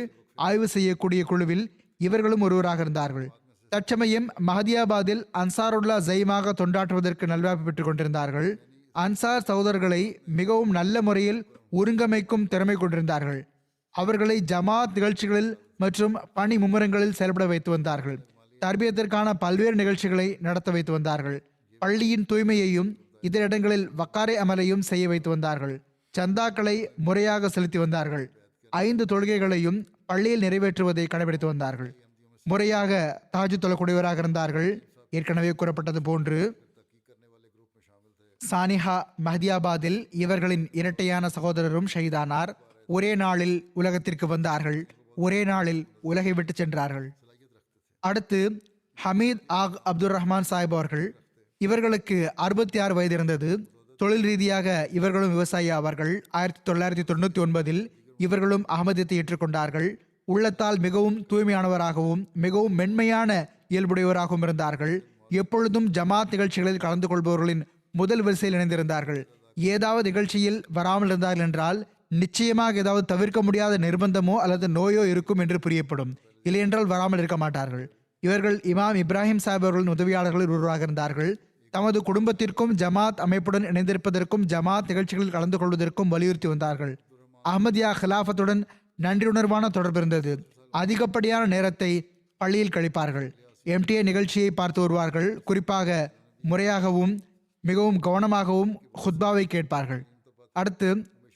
ஆய்வு செய்யக்கூடிய குழுவில் இவர்களும் ஒருவராக இருந்தார்கள். தற்சமயம் மஹதியாபாதில் அன்சாருல்லா ஜெயமாக தொண்டாற்றுவதற்கு நல்வாய்ப்பு பெற்றுக் கொண்டிருந்தார்கள். அன்சார் சகோதரர்களை மிகவும் நல்ல முறையில் ஒருங்கமைக்கும் திறமை கொண்டிருந்தார்கள். அவர்களை ஜமாத் நிகழ்ச்சிகளில் மற்றும் பணி மும்முரங்களில் செயல்பட வைத்து வந்தார்கள். தர்பியத்திற்கான பல்வேறு நிகழ்ச்சிகளை நடத்த வைத்து வந்தார்கள். பள்ளியின் தூய்மையையும் இதர இடங்களில் வக்காரை அமலையும் செய்ய வைத்து வந்தார்கள். சந்தாக்களை முறையாக செலுத்தி வந்தார்கள். 5 தொழுகைகளையும் பள்ளியில் நிறைவேற்றுவதை கடைபிடித்து வந்தார்கள். முறையாக தாஜு தொழக்கூடியவராக இருந்தார்கள். ஏற்கனவே கூறப்பட்டது போன்று சானிஹா மஹதியாபாத்தில் இவர்களின் இரட்டையான சகோதரரும் ஷஹீதானார். ஒரே நாளில் உலகத்திற்கு வந்தார்கள், ஒரே நாளில் உலகை விட்டு சென்றார்கள். அடுத்து ஹமீத் ஆக் அப்துல் ரஹ்மான் சாஹிப் அவர்கள். இவர்களுக்கு 66 வயது இருந்தது. தொழில் ரீதியாக இவர்களும் விவசாயி ஆவார்கள். 1999 இவர்களும் அகமதியத்தை ஏற்றுக்கொண்டார்கள். உள்ளத்தால் மிகவும் தூய்மையானவராகவும் மிகவும் மென்மையான இயல்புடையவராகவும் இருந்தார்கள். எப்பொழுதும் ஜமாத் நிகழ்ச்சிகளில் கலந்து கொள்பவர்களின் முதல் வரிசையில் இணைந்திருந்தார்கள். ஏதாவது நிகழ்ச்சியில் வராமல் இருந்தார்கள் என்றால் நிச்சயமாக ஏதாவது தவிர்க்க முடியாத நிர்பந்தமோ அல்லது நோயோ இருக்கும் என்று புரியப்படும். இல்லையென்றால் வராமல் இருக்க மாட்டார்கள். இவர்கள் இமாம் இப்ராஹிம் சாஹிப் அவர்களின் உதவியாளர்களில் ஒருவராக இருந்தார்கள். தமது குடும்பத்திற்கும் ஜமாத் அமைப்புடன் இணைந்திருப்பதற்கும் ஜமாத் நிகழ்ச்சிகளில் கலந்து கொள்வதற்கும் வலியுறுத்தி வந்தார்கள். அஹ்மதியா ஹிலாஃபத்துடன் நன்றியுணர்வான தொடர்பு இருந்தது. அதிகப்படியான நேரத்தை பள்ளியில் கழிப்பார்கள். எம்டிஏ நிகழ்ச்சியை பார்த்து வருவார்கள். குறிப்பாக முறையாகவும் மிகவும் கவனமாகவும் ஹுத்பாவை கேட்பார்கள். அடுத்து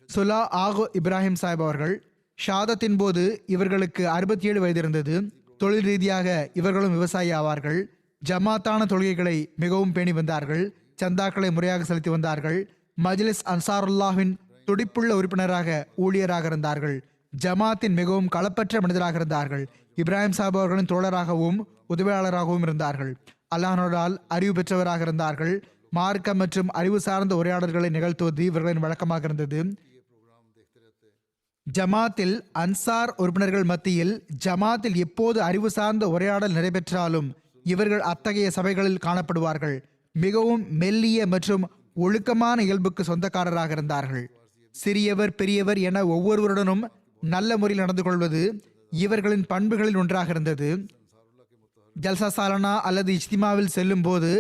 சுலா ஆகு இப்ராஹிம் சாஹிப் அவர்கள். ஷாதத்தின் போது இவர்களுக்கு 67 வயது இருந்தது. தொழில் ரீதியாக இவர்களும் விவசாயி ஆவார்கள். ஜமாத்தான தொழுகைகளை மிகவும் பேணி வந்தார்கள். சந்தாக்களை முறையாக செலுத்தி வந்தார்கள். மஜ்லிஸ் அன்சாருல்லாஹின் துடிப்புள்ள உறுப்பினராக ஊழியராக இருந்தார்கள். ஜமாத்தின் மிகவும் களப்பற்ற மனிதராக இருந்தார்கள். இப்ராஹிம் சாஹிப் அவர்களின் தோழராகவும் உதவியாளராகவும் இருந்தார்கள். அல்லாஹ்வினால் அறிவு பெற்றவராக இருந்தார்கள். மார்க்கம் மற்றும் அறிவு சார்ந்த உரையாடல்களை நிகழ்த்துவது இவர்களின் வழக்கமாக இருந்தது. ஜமாத்தில் அன்சார் உறுப்பினர்கள் மத்தியில் ஜமாத்தில் எப்போது அறிவு சார்ந்த உரையாடல் நடைபெற்றாலும் இவர்கள் அத்தகைய சபைகளில் காணப்படுவார்கள். மிகவும் மெல்லிய மற்றும் ஒழுக்கமான இயல்புக்கு சொந்தக்காரராக இருந்தார்கள். சிறியவர் பெரியவர் என ஒவ்வொருவருடனும் நல்ல முறையில் நடந்து கொள்வது இவர்களின் பண்புகளில் ஒன்றாக இருந்தது. ஜல்சா சாலனா அல்லது இஜ்திமாவில் செல்லும் போது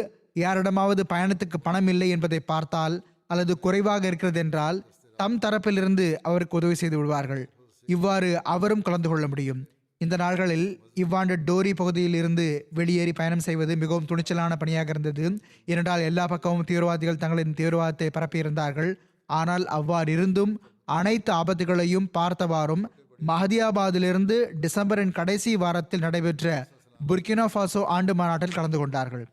யாரிடமாவது பயணத்துக்கு பணம் இல்லை என்பதை பார்த்தால் அல்லது குறைவாக இருக்கிறது என்றால் தம் தரப்பிலிருந்து அவருக்கு உதவி செய்து விடுவார்கள். இவ்வாறு அவரும் கலந்து கொள்ள முடியும். இந்த நாள்களில் இவ்வாண்டு டோரி பகுதியில் இருந்து வெளியேறி பயணம் செய்வது மிகவும் துணிச்சலான பணியாக இருந்தது. ஏனென்றால் எல்லா பக்கமும் தீவிரவாதிகள் தங்களின் தீவிரவாதத்தை பரப்பியிருந்தார்கள். ஆனால் அவ்வாறு இருந்தும் அனைத்து ஆபத்துகளையும் பார்த்தவாறும் மஹதியாபாதிலிருந்து டிசம்பரின் கடைசி வாரத்தில் நடைபெற்ற புர்கினா ஃபாசோ ஆண்டு மாநாட்டில் கலந்து கொண்டார்கள்.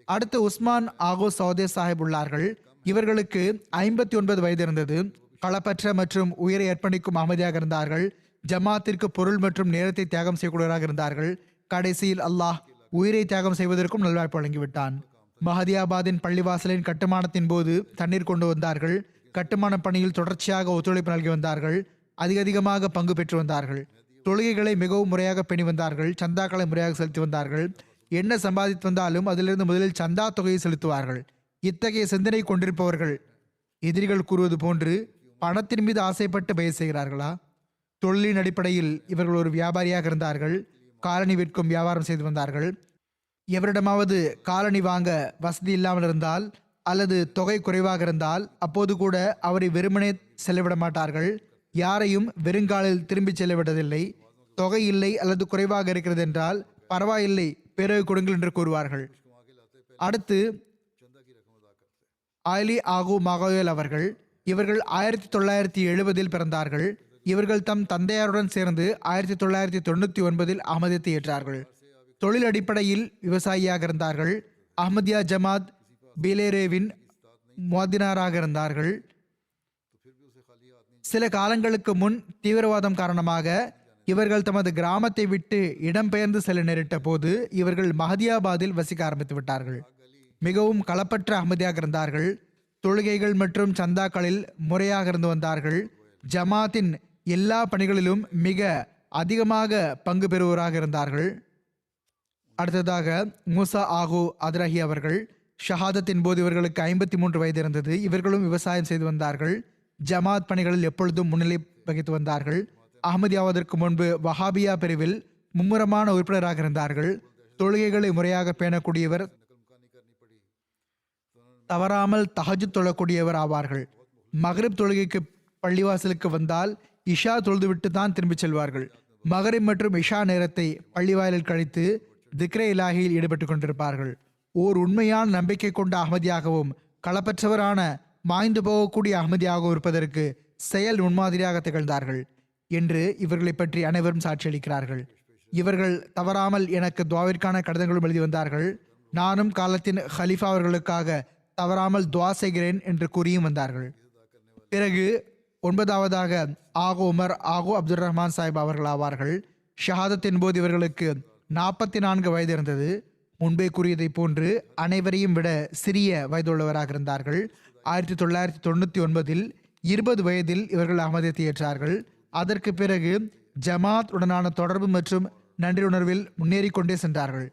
அடுத்து உஸ்மான் ஆகோ சௌதே சாஹிப் உள்ளார்கள். இவர்களுக்கு 59 வயது இருந்தது. களப்பற்ற மற்றும் உயிரை அர்ப்பணிக்கும் அகமதியாக இருந்தார்கள். ஜமாத்திற்கு பொருள் மற்றும் நேரத்தை தியாகம் செய்யக்கூடியவராக இருந்தார்கள். கடைசியில் அல்லாஹ் உயிரை தியாகம் செய்வதற்கும் நல்வாய்ப்பு வழங்கிவிட்டான். மஹதியாபாதின் பள்ளிவாசலின் கட்டுமானத்தின் போது தண்ணீர் கொண்டு வந்தார்கள். கட்டுமான பணியில் தொடர்ச்சியாக ஒத்துழைப்பு நல்கி வந்தார்கள். அதிகமாக பங்கு பெற்று வந்தார்கள். தொழுகைகளை மிகவும் முறையாக பேணி வந்தார்கள். சந்தாக்களை முறையாக செலுத்தி வந்தார்கள். என்ன சம்பாதித்து வந்தாலும் அதிலிருந்து முதலில் சந்தா தொகையை செலுத்துவார்கள். இத்தகைய சிந்தனை கொண்டிருப்பவர்கள் எதிரிகள் கூறுவது போன்று பணத்தின் மீது ஆசைப்பட்டு பயிர் செய்கிறார்களா? தொழிலின் அடிப்படையில் இவர்கள் ஒரு வியாபாரியாக இருந்தார்கள். காலணி விற்கும் வியாபாரம் செய்து வந்தார்கள். எவரிடமாவது காலணி வாங்க வசதி இல்லாமல் இருந்தால் அல்லது தொகை குறைவாக இருந்தால் அப்போது கூட அவரை வெறுமனே செல்லவிட மாட்டார்கள். யாரையும் வெறுங்காலில் திரும்பி செல்லவிட்டதில்லை. தொகை இல்லை அல்லது குறைவாக இருக்கிறது என்றால் பரவாயில்லை, பிறகு கொடுங்கள் என்று கூறுவார்கள். அடுத்து ஆலி ஆகு மகோயல் அவர்கள். இவர்கள் 1970 பிறந்தார்கள். இவர்கள் தம் தந்தையாருடன் சேர்ந்து 1999 அகமதியத்தை ஏற்றார்கள். தொழில் அடிப்படையில் விவசாயியாக இருந்தார்கள். அஹ்மதியா ஜமாத் பிலேரேவின் முஅத்தினாராக இருந்தார்கள். சில காலங்களுக்கு முன் தீவிரவாதம் காரணமாக இவர்கள் தமது கிராமத்தை விட்டு இடம்பெயர்ந்து செல்ல நேரிட்ட போது இவர்கள் மஹதியாபாதில் வசிக்க ஆரம்பித்து விட்டார்கள். மிகவும் களப்பற்ற அகமதியாக இருந்தார்கள். தொழுகைகள் மற்றும் சந்தாக்களில் முறையாக இருந்து வந்தார்கள். ஜமாத்தின் எல்லா பணிகளிலும் மிக அதிகமாக பங்கு பெறுவோராக இருந்தார்கள். அடுத்ததாக மூசா ஆகு அத்ரஹி அவர்கள். ஷஹாதத்தின் போது இவர்களுக்கு 53 வயது இருந்தது. இவர்களும் விவசாயம் செய்து வந்தார்கள். ஜமாத் பணிகளில் எப்பொழுதும் முன்னிலை வகித்து வந்தார்கள். அஹ்மதியாவதற்கு முன்பு வஹாபியா பிரிவில் மும்முரமான உறுப்பினராக இருந்தார்கள். தொழுகைகளை முறையாக பேணக்கூடியவர், தவறாமல் தஹஜ்ஜுத் தொழக்கூடியவர் ஆவார்கள். மக்ரிப் தொழுகைக்கு பள்ளிவாசலுக்கு வந்தால் இஷா தொழுதுவிட்டு தான் திரும்பிச் செல்வார்கள். மக்ரிப் மற்றும் இஷா நேரத்தை பள்ளிவாயலில் கழித்து திக்ரே இலாஹியில் ஈடுபட்டு கொண்டிருப்பார்கள். ஓர் உண்மையான நம்பிக்கை கொண்ட அகமதியாகவும் களப்பற்றவரான மாய்ந்து போகக்கூடிய அகமதியாகவும் இருப்பதற்கு செயல் முன்மாதிரியாக திகழ்ந்தார்கள் என்று இவர்களை பற்றி அனைவரும் சாட்சியளிக்கிறார்கள். இவர்கள் தவறாமல் எனக்கு துவாவிற்கான கடிதங்களும் எழுதி வந்தார்கள். நானும் காலத்தின் ஹலீஃபா அவர்களுக்காக தவறாமல் துவா செய்கிறேன் என்று கூறியும் வந்தார்கள். பிறகு 9வதாக ஆகோ உமர் ஆகோ அப்துல் ரஹ்மான் சாஹிப் அவர்கள் ஆவார்கள். ஷஹாதத்தின் போது இவர்களுக்கு 44 வயது இருந்தது. முன்பே கூறியதை போன்று அனைவரையும் விட சிறிய வயதுள்ளவராக இருந்தார்கள். 1999 20 வயதில் இவர்கள் அகமதியத்தை ஏற்றார்கள். அதற்கு பிறகு ஜமாத் உடனான தொடர்பு மற்றும் நன்றியுணர்வில் முன்னேறி கொண்டே சென்றார்கள்.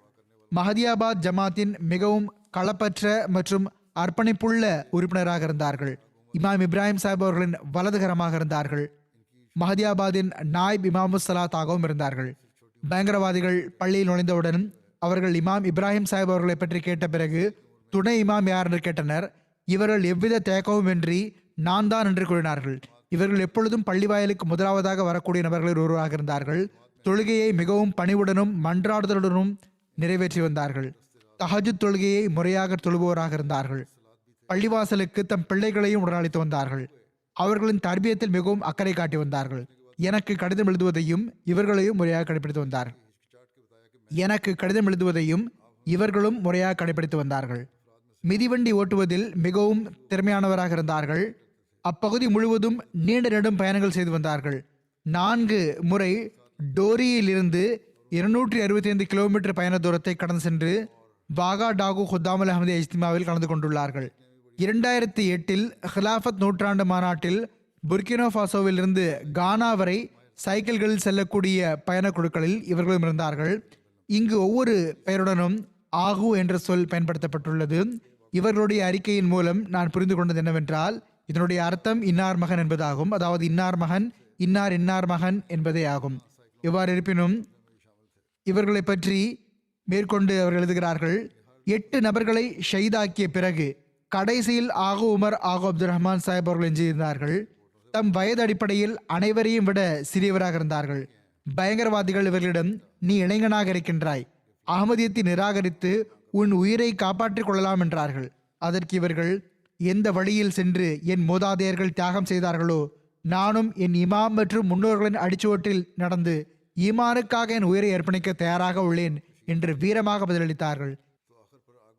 மஹதியாபாத் ஜமாத்தின் மிகவும் களப்பற்ற மற்றும் அர்ப்பணிப்புள்ள உறுப்பினராக இருந்தார்கள். இமாம் இப்ராஹிம் சாஹிப் அவர்களின் வலதுகரமாக இருந்தார்கள். மஹதியாபாதின் நாயிப் இமாமு சலாத்தாகவும் இருந்தார்கள். பயங்கரவாதிகள் பள்ளியில் நுழைந்தவுடன் அவர்கள் இமாம் இப்ராஹிம் சாஹிப் அவர்களை பற்றி கேட்ட பிறகு துணை இமாம் யார் என்று கேட்டனர். இவர்கள் எவ்வித தேக்கமும் இன்றி நான் தான் என்று கூறினார்கள். இவர்கள் எப்பொழுதும் பள்ளி வாயிலுக்கு முதலாவதாக வரக்கூடிய நபர்களில் ஒருவராக இருந்தார்கள். தொழுகையை மிகவும் பணிவுடனும் மன்றாடுதலுடனும் நிறைவேற்றி வந்தார்கள். தஹஜுத் தொழுகையை முறையாக தொழுபவராக இருந்தார்கள். பள்ளிவாசலுக்கு தம் பிள்ளைகளையும் உடனழைத்து வந்தார்கள். அவர்களின் தர்பியத்தில் மிகவும் அக்கறை காட்டி வந்தார்கள். எனக்கு கடிதம் எழுதுவதையும் இவர்களையும் முறையாக கடைபிடித்து வந்தார்கள். இவர்களும் முறையாக கடைபிடித்து வந்தார்கள். மிதிவண்டி ஓட்டுவதில் மிகவும் திறமையானவராக இருந்தார்கள். அப்பகுதி முழுவதும் நீண்ட நெடும் பயணங்கள் செய்து வந்தார்கள். 4 முறை டோரியிலிருந்து 265 கிலோமீட்டர் பயண தூரத்தை கடந்து சென்று வாகா டாகு ஹுத்தாமுல் அஹமதி இஜ்திமாவில் கலந்து கொண்டுள்ளார்கள். 2008 ஹிலாஃபத் நூற்றாண்டு மாநாட்டில் புர்கினோ ஃபாசோவிலிருந்து கானா வரை சைக்கிள்களில் செல்லக்கூடிய பயணக்குழுக்களில் இவர்களும் இருந்தார்கள். இங்கு ஒவ்வொரு பெயருடனும் ஆகு என்ற சொல் பயன்படுத்தப்பட்டுள்ளது. இவர்களுடைய அறிக்கையின் மூலம் நான் புரிந்து கொண்டது என்னவென்றால், இதனுடைய அர்த்தம் இன்னார் மகன் என்பதாகும். அதாவது இன்னார் மகன், இன்னார் மகன் என்பதே ஆகும். எவ்வாறு இருப்பினும் இவர்களை பற்றி மேற்கொண்டு அவர்கள் எழுதுகிறார்கள், 8 நபர்களை ஷஹீதாக்கிய பிறகு கடைசியில் ஆகு உமர் ஆகு அப்துல் ரஹ்மான் சாஹிப் அவர்கள் எஞ்சியிருந்தார்கள். தம் வயது அடிப்படையில் அனைவரையும் விட சிறியவராக இருந்தார்கள். பயங்கரவாதிகள் இவர்களிடம், நீ இளைஞனாக இருக்கின்றாய், அகமதியத்தை நிராகரித்து உன் உயிரை காப்பாற்றிக் கொள்ளலாம் என்றார்கள். அதற்கு இவர்கள், எந்த வழியில் சென்று என் மூதாதையர்கள் தியாகம் செய்தார்களோ, நானும் என் இமாம் மற்றும் முன்னோர்களின் அடிச்சுவட்டில் நடந்து ஈமானுக்காக என் உயிரை அர்ப்பணிக்க தயாராக உள்ளேன் என்று வீரமாக பதிலளித்தார்கள்.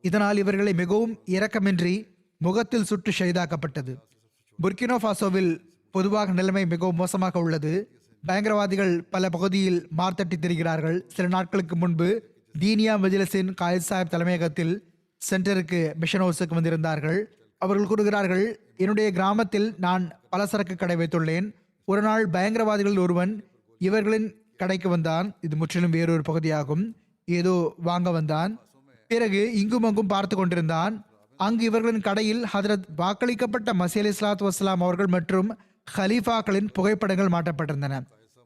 இதனால் இவர்களை மிகவும் இரக்கமின்றி முகத்தில் சுட்டு ஷஹீதாக்கப்பட்டது. புர்கினோ ஃபாசோவில் பொதுவாக நிலைமை மிகவும் மோசமாக உள்ளது. பயங்கரவாதிகள் பல பகுதியில் மார்த்தட்டி திரிகிறார்கள். சில நாட்களுக்கு முன்பு தீனியா மஜ்லிஸின் காயித் சாஹிப் தலைமையகத்தில் சென்டருக்கு மிஷன் ஹவுஸுக்கு வந்திருந்தார்கள். அவர்கள் கூறுகிறார்கள், என்னுடைய கிராமத்தில் நான் பலசரக்கு கடை வைத்துள்ளேன். ஒரு நாள் பயங்கரவாதிகளில் ஒருவன் இவர்களின் கடைக்கு வந்தான். இது முற்றிலும் வேறொரு பகுதியாகும். ஏதோ வாங்க வந்தான். பிறகு இங்கும் அங்கும் பார்த்து கொண்டிருந்தான். அங்கு இவர்களின் கடையில் ஹதரத் வாக்களிக்கப்பட்ட மசீஹ் அலைஹிஸ்ஸலாத்து வஸ்ஸலாம் அவர்கள் மற்றும் ஹலீஃபாக்களின் புகைப்படங்கள் மாட்டப்பட்டிருந்தன.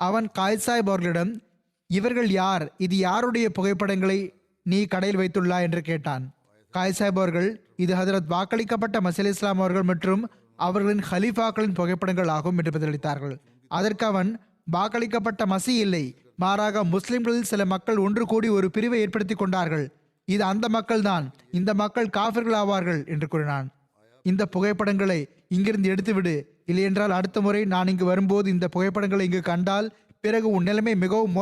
அவன் காயித் சாஹிப் அவர்களிடம், இவர்கள் யார், இது யாருடைய புகைப்படங்களை நீ கடையில் வைத்துள்ளாய் என்று கேட்டான். காயித் சாஹிப் அவர்கள், இது ஹதரத் வாக்களிக்கப்பட்ட மசீஹ் அலைஹிஸ்ஸலாம் அவர்கள் மற்றும் அவர்களின் ஹலீஃபாக்களின் புகைப்படங்கள் ஆகும் என்று பதிலளித்தார்கள். அதற்கு அவன், வாக்களிக்கப்பட்ட மசி இல்லை, மாறாக முஸ்லிம்களில் சில மக்கள் ஒன்று கூடி ஒரு பிரிவை ஏற்படுத்தி கொண்டார்கள். இது அந்த மக்கள் தான். இந்த மக்கள் காஃபிர்கள் ஆவார்கள் என்று கூறினான். இந்த புகைப்படங்களை இங்கிருந்து எடுத்துவிடு, இல்லையென்றால் அடுத்த முறை நான் இங்கு வரும்போது இந்த புகைப்படங்களை இங்கு கண்டால் பிறகு உன் நிலைமை மிகவும்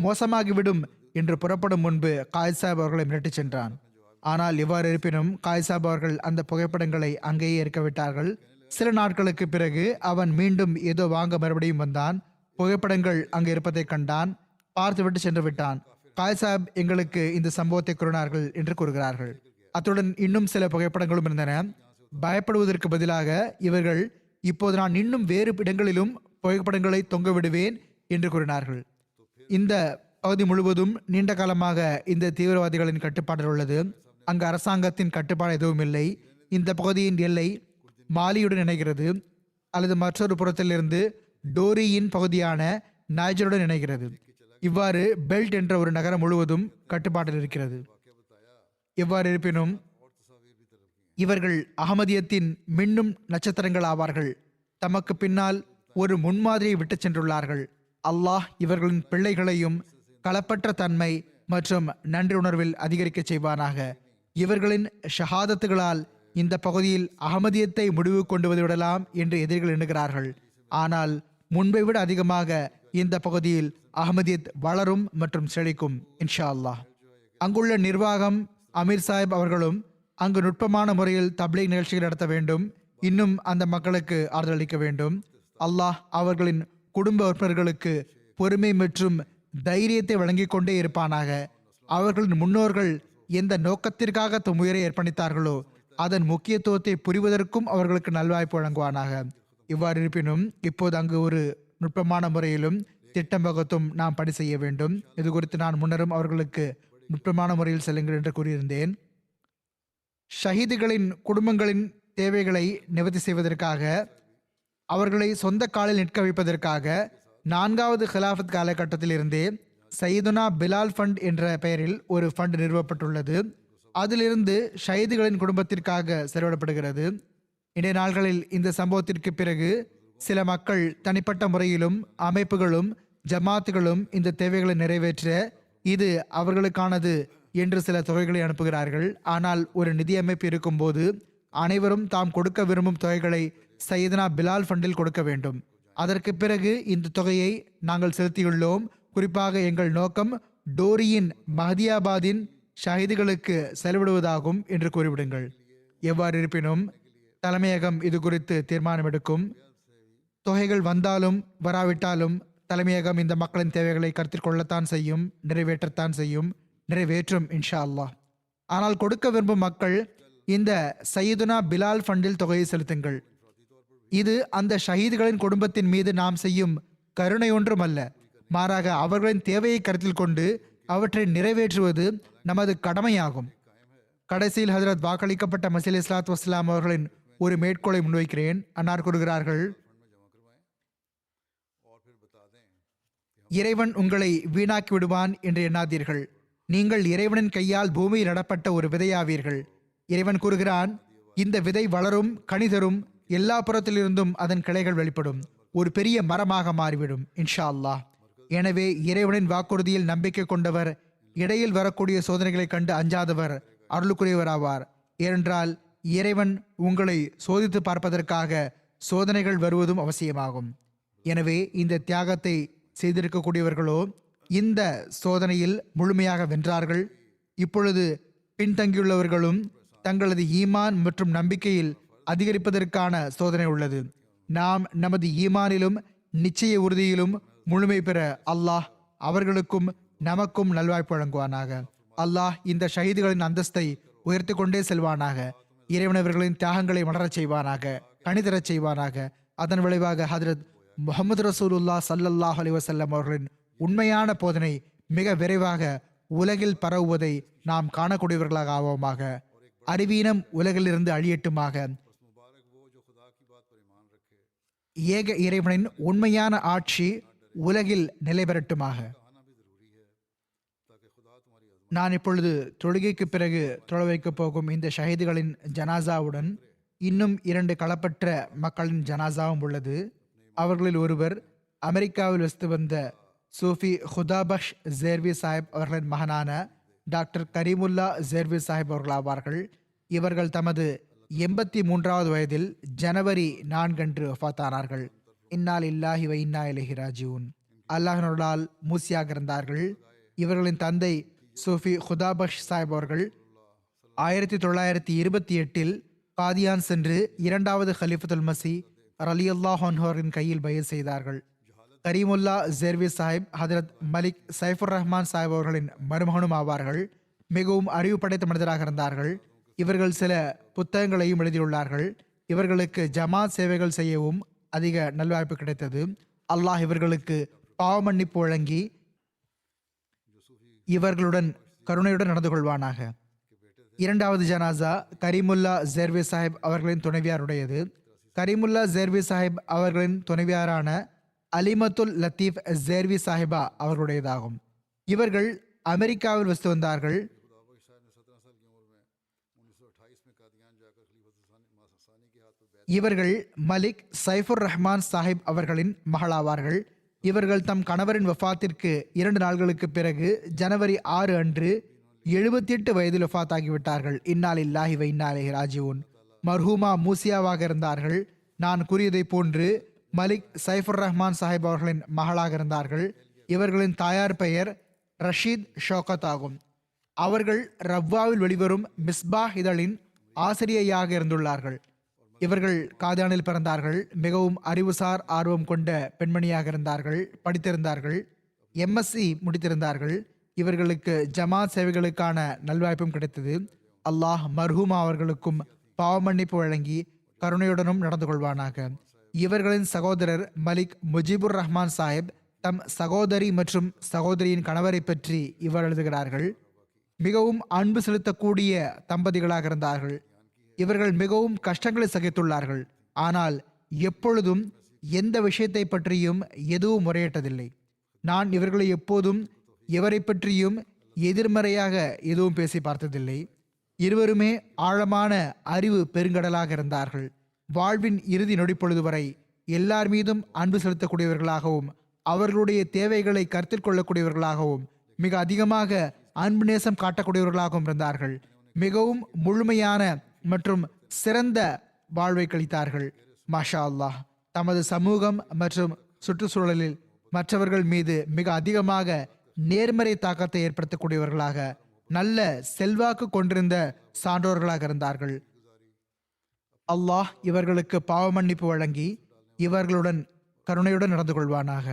மோசமாகிவிடும் என்று புறப்படும் முன்பு காயித் சாஹிப் அவர்களை மிரட்டிச் சென்றான். ஆனால் எவ்வாறு இருப்பினும் காயித் சாஹிப் அவர்கள் அந்த புகைப்படங்களை அங்கேயே இருக்க விட்டார்கள். சில நாட்களுக்கு பிறகு அவன் மீண்டும் ஏதோ வாங்க மறுபடியும் வந்தான். புகைப்படங்கள் அங்கு இருப்பதை கண்டான். பார்த்துவிட்டு சென்று விட்டான். காயித் சாஹிப் எங்களுக்கு இந்த சம்பவத்தை கூறினார்கள் என்று கூறுகிறார்கள். அத்துடன் இன்னும் சில புகைப்படங்களும் இருந்தன. பயப்படுவதற்கு பதிலாக இவர்கள், இப்போது நான் இன்னும் வேறு இடங்களிலும் புகைப்படங்களை தொங்க விடுவேன் என்று கூறினார்கள். இந்த பகுதி முழுவதும் நீண்ட காலமாக இந்த தீவிரவாதிகளின் கட்டுப்பாடு உள்ளது. அங்கு அரசாங்கத்தின் கட்டுப்பாடு எதுவும் இல்லை. இந்த பகுதியின் எல்லை மாலியுடன் இணைகிறது, அல்லது மற்றொரு புறத்திலிருந்து டோரியின் பகுதியான நைஜருடன் இணைகிறது. இவ்வாறு பெல்ட் என்ற ஒரு நகரம் முழுவதும் கட்டுப்பாட்டில் இருக்கிறது. எவ்வாறு இருப்பினும் இவர்கள் அகமதியத்தின் மின்னும் நட்சத்திரங்கள் ஆவார்கள். தமக்கு பின்னால் ஒரு முன்மாதிரியை விட்டு சென்றுள்ளார்கள். அல்லாஹ் இவர்களின் பிள்ளைகளையும் களப்பற்ற தன்மை மற்றும் நன்றி உணர்வில் அதிகரிக்க செய்வானாக. இவர்களின் ஷஹாதத்துகளால் இந்த பகுதியில் அகமதியத்தை முடிவு கொண்டு வந்து விடலாம் என்று எதிரிகள் எண்ணுகிறார்கள். ஆனால் முன்பை விட அதிகமாக இந்த பகுதியில் அகமதியத் வளரும் மற்றும் செழிக்கும் இன்ஷா அல்லாஹ். அங்குள்ள நிர்வாகம் அமீர் சாஹிப் அவர்களும் அங்கு நுட்பமான முறையில் தப்லீக் நிகழ்ச்சிகள் நடத்த வேண்டும். இன்னும் அந்த மக்களுக்கு ஆறுதல் அளிக்க வேண்டும். அல்லாஹ் அவர்களின் குடும்ப உறுப்பினர்களுக்கு பொறுமை மற்றும் தைரியத்தை வழங்கிக் கொண்டே இருப்பானாக. அவர்களின் முன்னோர்கள் எந்த நோக்கத்திற்காக தம் உயிரை அர்ப்பணித்தார்களோ அதன் முக்கியத்துவத்தை புரிவதற்கும் அவர்களுக்கு நல்வாய்ப்பு வழங்குவானாக. இவ்வாறு இருப்பினும் இப்போது அங்கு ஒரு நுட்பமான முறையிலும் திட்டம் வகுத்தும் நாம் பணி செய்ய வேண்டும். இது குறித்து நான் முன்னரும் அவர்களுக்கு நுட்பமான முறையில் செல்லுங்கள் என்று கூறியிருந்தேன். ஷஹீதுகளின் குடும்பங்களின் தேவைகளை நிவர்த்தி செய்வதற்காக, அவர்களை சொந்த காலில் நிற்க வைப்பதற்காக 4வது ஹிலாஃபத் காலகட்டத்தில் இருந்தே சையதுனா பிலால் ஃபண்ட் என்ற பெயரில் ஒரு ஃபண்ட் நிறுவப்பட்டுள்ளது. அதிலிருந்து ஷஹீதுகளின் குடும்பத்திற்காக செலவிடப்படுகிறது. இன்றைய நாள்களில் இந்த சம்பவத்திற்கு பிறகு சில மக்கள் தனிப்பட்ட முறையிலும் அமைப்புகளும் ஜமாத்துகளும் இந்த தேவைகளை நிறைவேற்ற இது அவர்களுக்கானது என்று சில தொகைகளை அனுப்புகிறார்கள். ஆனால் ஒரு நிதி அமைப்பு இருக்கும்போது அனைவரும் தாம் கொடுக்க விரும்பும் தொகைகளை சையதுனா பிலால் ஃபண்டில் கொடுக்க வேண்டும். அதற்கு பிறகு இந்த தொகையை நாங்கள் செலுத்தியுள்ளோம். குறிப்பாக எங்கள் நோக்கம் டோரியின் மஹதியாபாதின் ஷஹீதுகளுக்கு செலவிடுவதாகும் என்று கூறிவிடுங்கள். எவ்வாறு இருப்பினும் தலைமையகம் இது குறித்து தீர்மானம் எடுக்கும். தொகைகள் வந்தாலும் வராவிட்டாலும் தலைமையகம் இந்த மக்களின் தேவைகளை கருத்தில் கொள்ளத்தான் செய்யும், நிறைவேற்றத்தான் செய்யும், நிறைவேற்றும் இன்ஷா அல்லாஹ். ஆனால் கொடுக்க விரும்பும் மக்கள் இந்த சையதுனா பிலால் ஃபண்டில் தொகையை செலுத்துங்கள். இது அந்த ஷஹீதுகளின் குடும்பத்தின் மீது நாம் செய்யும் கருணை ஒன்றும் அல்ல, மாறாக அவர்களின் தேவையை கருத்தில் கொண்டு அவற்றை நிறைவேற்றுவது நமது கடமையாகும். கடைசியில் ஹஜரத் வாக்களிக்கப்பட்ட மசீஹ் இஸ்லாத்து வஸ்ஸலாம் அவர்களின் ஒரு மேற்கோளை முன்வைக்கிறேன். அன்னார் கூறுகிறார்கள், இறைவன் உங்களை வீணாக்கி விடுவான் என்று எண்ணாதீர்கள். நீங்கள் இறைவனின் கையால் பூமியில் நடப்பட்ட ஒரு விதையாவீர்கள். இறைவன் கூறுகிறான், இந்த விதை வளரும், கனிதரும், எல்லா புறத்திலிருந்தும் அதன் கிளைகள் வெளிப்படும், ஒரு பெரிய மரமாக மாறிவிடும் இன்ஷா அல்லாஹ். எனவே இறைவனின் வாக்குறுதியில் நம்பிக்கை கொண்டவர் இடையில் வரக்கூடிய சோதனைகளை கண்டு அஞ்சாதவர் அருளுக்குரியவராவார். ஏனென்றால் இறைவன் உங்களை சோதித்து பார்ப்பதற்காக சோதனைகள் வருவதும் அவசியமாகும். எனவே இந்த தியாகத்தை செய்திருக்கக்கூடியவர்களோ இந்த சோதனையில் முழுமையாக வென்றார்கள். இப்பொழுது பின்தங்கியுள்ளவர்களும் தங்களது ஈமான் மற்றும் நம்பிக்கையில் அதிகரிப்பதற்கான சோதனை உள்ளது. நாம் நமது ஈமானிலும் நிச்சய உறுதியிலும் முழுமை பெற அல்லாஹ் அவர்களுக்கும் நமக்கும் நல்வாய்ப்பு வழங்குவானாக. அல்லாஹ் இந்த ஷஹீதுகளின் அந்தஸ்தை உயர்த்தி கொண்டே செல்வானாக. இறைவனவர்களின் தியாகங்களை மலரச் செய்வானாக, கணிதரச் செய்வானாக. அதன் விளைவாக ஹஜ்ரத் முஹம்மது ரசூலுல்லாஹ் ஸல்லல்லாஹு அலைஹி வஸல்லம் அவர்களின் உண்மையான போதனை மிக விரைவாக உலகில் பரவுவதை நாம் காணக்கூடியவர்களாக ஆவோமாக. அறிவீனம் உலகிலிருந்து அழியட்டுமாக. ஏக இறைவனின் உண்மையான ஆட்சி உலகில் நிலை பெறட்டுமாக. நான் இப்பொழுது தொழுகைக்கு பிறகு தொழ வைக்கப் போகும் இந்த ஷஹீதுகளின் ஜனாசாவுடன் இன்னும் 2 களப்பற்ற மக்களின் ஜனாசாவும் உள்ளது. அவர்களில் ஒருவர் அமெரிக்காவில் வசித்து வந்த சூஃபி ஹுதாபஷ் ஜேர்வி சாஹிப் அவர்களின் மகனான டாக்டர் கரீமுல்லா ஜேர்வி சாஹிப் அவர்கள் ஆவார்கள். இவர்கள் தமது 83வது வயதில் ஜனவரி 4 அன்று வஃபாத்தானார்கள். இன்னா லில்லாஹி வ இன்னா இலைஹி ராஜிஊன். அல்லாஹ்வினால் மூசியாக இருந்தார்கள். இவர்களின் தந்தை சூஃபி ஹுதாபஷ் சாஹிப் அவர்கள் 1928 காதியான் சென்று 2வது ஹலிஃபத்துல் மசி ரலியல்லாஹு அன்ஹு அவர்களின் கையில் பைஅத் செய்தார்கள். கரீமுல்லா ஜேர்வி சாஹிப் ஹதரத் மலிக் சைஃபுர் ரஹ்மான் சாஹிப் அவர்களின் மருமகனும் ஆவார்கள். மிகவும் அறிவு படைத்த மனிதராக இருந்தார்கள். இவர்கள் சில புத்தகங்களையும் எழுதியுள்ளார்கள். இவர்களுக்கு ஜமாத் சேவைகள் செய்யவும் அதிக நல்வாய்ப்பு கிடைத்தது. அல்லாஹ் இவர்களுக்கு பாவ மன்னிப்பு வழங்கி இவர்களுடன் கருணையுடன் நடந்து கொள்வானாக. 2வது ஜனாசா கரீமுல்லா ஜேர்வி சாஹிப் அவர்களின் துணைவியாருடையது. கரீமுல்லா ஜேர்வி சாஹிப் அவர்களின் துணைவியாரான அலிமத்துல் லத்தீப் ஜேர்வி சாஹிபா அவர்களுடையதாகும். இவர்கள் அமெரிக்காவில் வசித்து வந்தார்கள். இவர்கள் மலிக் சைஃபுர் ரஹ்மான் சாஹிப் அவர்களின் மகளாவார்கள். இவர்கள் தம் கணவரின் வஃபாத்திற்கு 2 நாள்களுக்கு பிறகு ஜனவரி 6 அன்று 78 வயதில் வஃபாத்தாகிவிட்டார்கள். இன்னா லில்லாஹி வ இன்னா இலைஹி ராஜிஊன். மர்ஹூமா மூசியாவாக இருந்தார்கள். நான் கூறியதை போன்று மலிக் சைஃபுர் ரஹ்மான் சாஹிப் அவர்களின் மகளாக இருந்தார்கள். இவர்களின் தாயார் பெயர் ரஷீத் ஷோகத் ஆகும். அவர்கள் ரவ்வாவில் வெளிவரும் மிஸ்பாஹ் இதழின் ஆசிரியையாக இருந்துள்ளார்கள். இவர்கள் காதானில் பிறந்தார்கள். மிகவும் அறிவுசார் ஆர்வம் கொண்ட பெண்மணியாக இருந்தார்கள். படித்திருந்தார்கள். எம்எஸ்சி முடித்திருந்தார்கள். இவர்களுக்கு ஜமாத் சேவைகளுக்கான நல்வாய்ப்பும் கிடைத்தது. அல்லாஹ் மர்ஹூமா அவர்களுக்கும் பாவமன்னிப்பு வழங்கி கருணையுடனும் நடந்து கொள்வானாக. இவர்களின் சகோதரர் மலிக் முஜிபுர் ரஹ்மான் சாஹிப் தம் சகோதரி மற்றும் சகோதரியின் கணவரை பற்றி இவர் எழுதுகிறார்கள். மிகவும் அன்பு செலுத்தக்கூடிய தம்பதிகளாக இருந்தார்கள். இவர்கள் மிகவும் கஷ்டங்களை சகித்துள்ளார்கள். ஆனால் எப்பொழுதும் எந்த விஷயத்தை பற்றியும் எதுவும் முறையிட்டதில்லை. நான் இவர்களை எப்போதும் எவரை பற்றியும் எதிர்மறையாக எதுவும் பேசி பார்த்ததில்லை. இருவருமே ஆழமான அறிவு பெருங்கடலாக இருந்தார்கள். வாழ்வின் இறுதி நொடிப்பொழுது வரை எல்லார் மீதும் அன்பு செலுத்தக்கூடியவர்களாகவும் அவர்களுடைய தேவைகளை கருத்தில் கொள்ளக்கூடியவர்களாகவும் மிக அதிகமாக அன்பு நேசம் காட்டக்கூடியவர்களாகவும் இருந்தார்கள். மிகவும் முழுமையான மற்றும் சிறந்த வாழ்வை கழித்தார்கள். மாஷா அல்லாஹ். தமது சமூகம் மற்றும் சுற்றுச்சூழலில் மற்றவர்கள் மீது மிக அதிகமாக நேர்மறை தாக்கத்தை ஏற்படுத்தக்கூடியவர்களாக நல்ல செல்வாக்கு கொண்டிருந்த சான்றோர்களாக இருந்தார்கள். அல்லாஹ் இவர்களுக்கு பாவ மன்னிப்பு வழங்கி இவர்களுடன் கருணையுடன் நடந்து கொள்வானாக.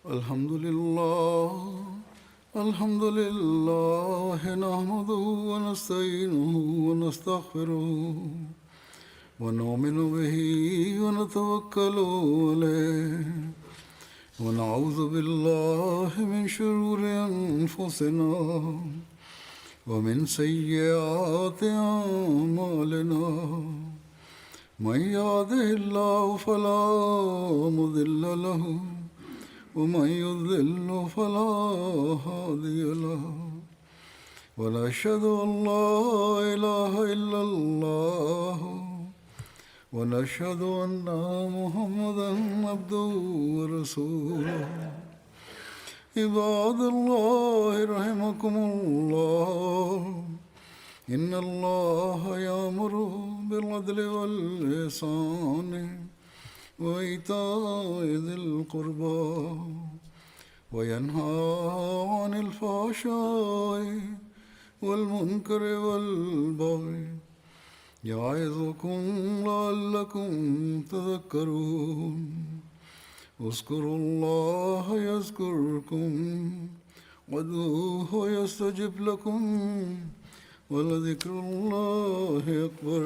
الحمد لله نحمده ونستعينه ونستغفره ونؤمن به ونتوكل عليه ونعوذ بالله من شرور أنفسنا ومن سيئات أعمالنا من يهده الله فلا مضل له ومن يضلل فلا هادي له ونشهد أن لا إله إلا الله ونشهد أن محمدا عبده ورسوله عباد الله رحمكم الله إن الله يأمر بالعدل والإحسان وإيتاء ذي القربى وينهى عن الفحشاء والمنكر والبغي يعظكم لعلكم تذكرون اذكروا الله يذكركم وادعوه يستجب لكم ولذكر الله أكبر.